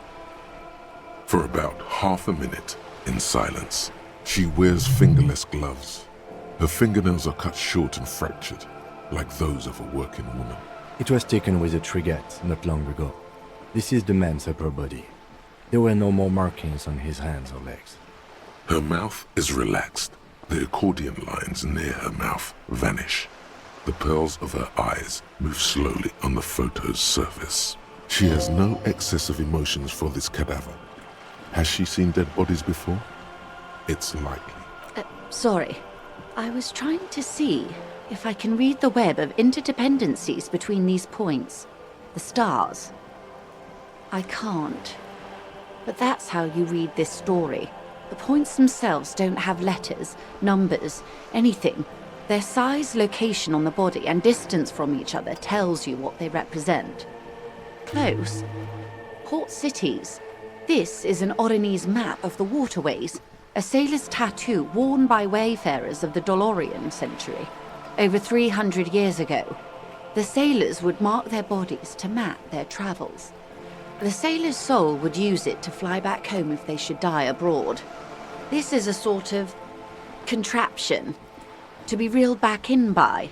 S1: For about half a minute, in silence, she wears fingerless gloves. Her fingernails are cut short and fractured, like those of a working woman.
S5: It was taken with a trigette not long ago. This is the man's upper body. There were no more markings on his hands or legs.
S1: Her mouth is relaxed. The accordion lines near her mouth vanish. The pearls of her eyes move slowly on the photo's surface. She has no excess of emotions for this cadaver. Has she seen dead bodies before? It's likely.
S2: Sorry. I was trying to see if I can read the web of interdependencies between these points. The stars. I can't. But that's how you read this story. The points themselves don't have letters, numbers, anything. Their size, location on the body, and distance from each other tells you what they represent. Close. Port cities. This is an Oronese map of the waterways, a sailor's tattoo worn by wayfarers of the Dolorian century. Over 300 years ago, the sailors would mark their bodies to map their travels. The sailor's soul would use it to fly back home if they should die abroad. This is a sort of contraption to be reeled back in by.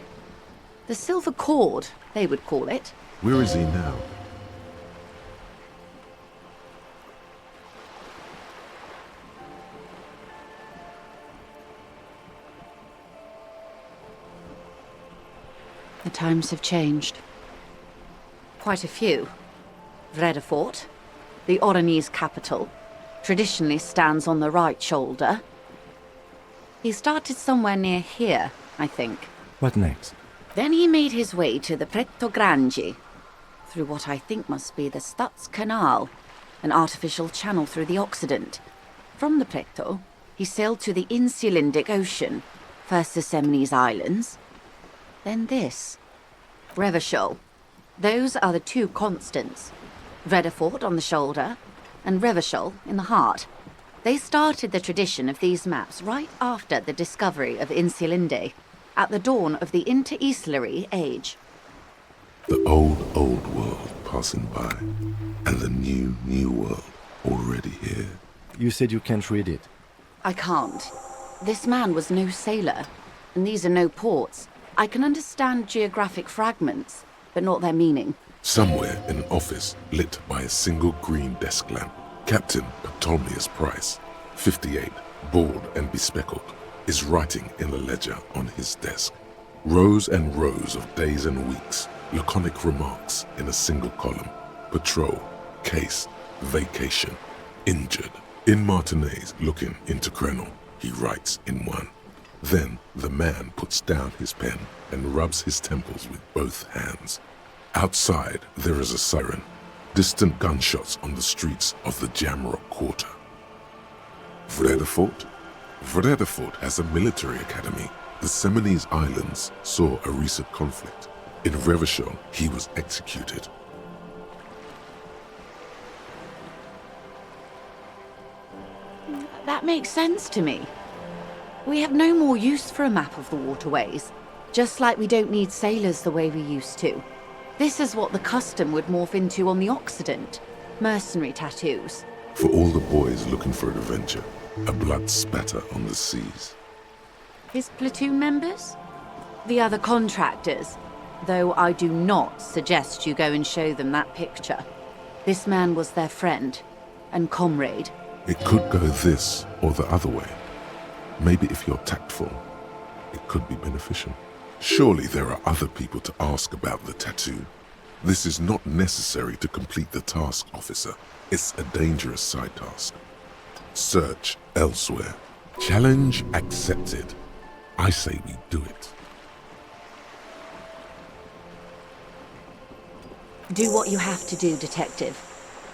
S2: The silver cord, they would call it.
S1: Where is he now?
S2: The times have changed. Quite a few. Vredefort, the Oronese capital, traditionally stands on the right shoulder. He started somewhere near here, I think.
S5: What next?
S2: Then he made his way to the Pretto Grande, through what I think must be the Stutz Canal, an artificial channel through the Occident. From the Pretto, he sailed to the Insulindic Ocean, first the Semnes Islands, then this, Revachol. Those are the two constants. Vredefort on the shoulder, and Revachol in the heart. They started the tradition of these maps right after the discovery of Insulinde, at the dawn of the Inter-Islary Age.
S1: The old world passing by, and the new world already here.
S5: You said you can't read it.
S2: I can't. This man was no sailor, and these are no ports. I can understand geographic fragments, but not their meaning.
S1: Somewhere in an office lit by a single green desk lamp, Captain Ptolemaeus Price, 58, bald and bespectacled, is writing in a ledger on his desk. Rows and rows of days and weeks, laconic remarks in a single column. Patrol, case, vacation, injured. In Martinez looking into Krenel, he writes in one. Then the man puts down his pen and rubs his temples with both hands. Outside, there is a siren. Distant gunshots on the streets of the Jamrock Quarter. Vredefort? Vredefort has a military academy. The Seminese Islands saw a recent conflict. In Revachol, he was executed.
S2: That makes sense to me. We have no more use for a map of the waterways, just like we don't need sailors the way we used to. This is what the custom would morph into on the Occident. Mercenary tattoos.
S1: For all the boys looking for adventure, a blood spatter on the seas.
S2: His platoon members? The other contractors. Though I do not suggest you go and show them that picture. This man was their friend and comrade.
S1: It could go this or the other way. Maybe if you're tactful, it could be beneficial. Surely there are other people to ask about the tattoo. This is not necessary to complete the task, officer. It's a dangerous side task. Search elsewhere. Challenge accepted. I say we do it.
S2: Do what you have to do, Detective.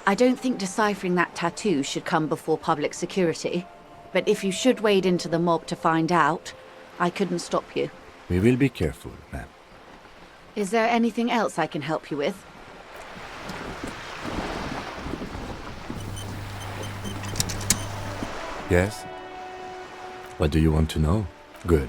S2: I don't think deciphering that tattoo should come before public security. But if you should wade into the mob to find out, I couldn't stop you.
S5: We will be careful, ma'am.
S2: Is there anything else I can help you with?
S5: Yes? What do you want to know? Good.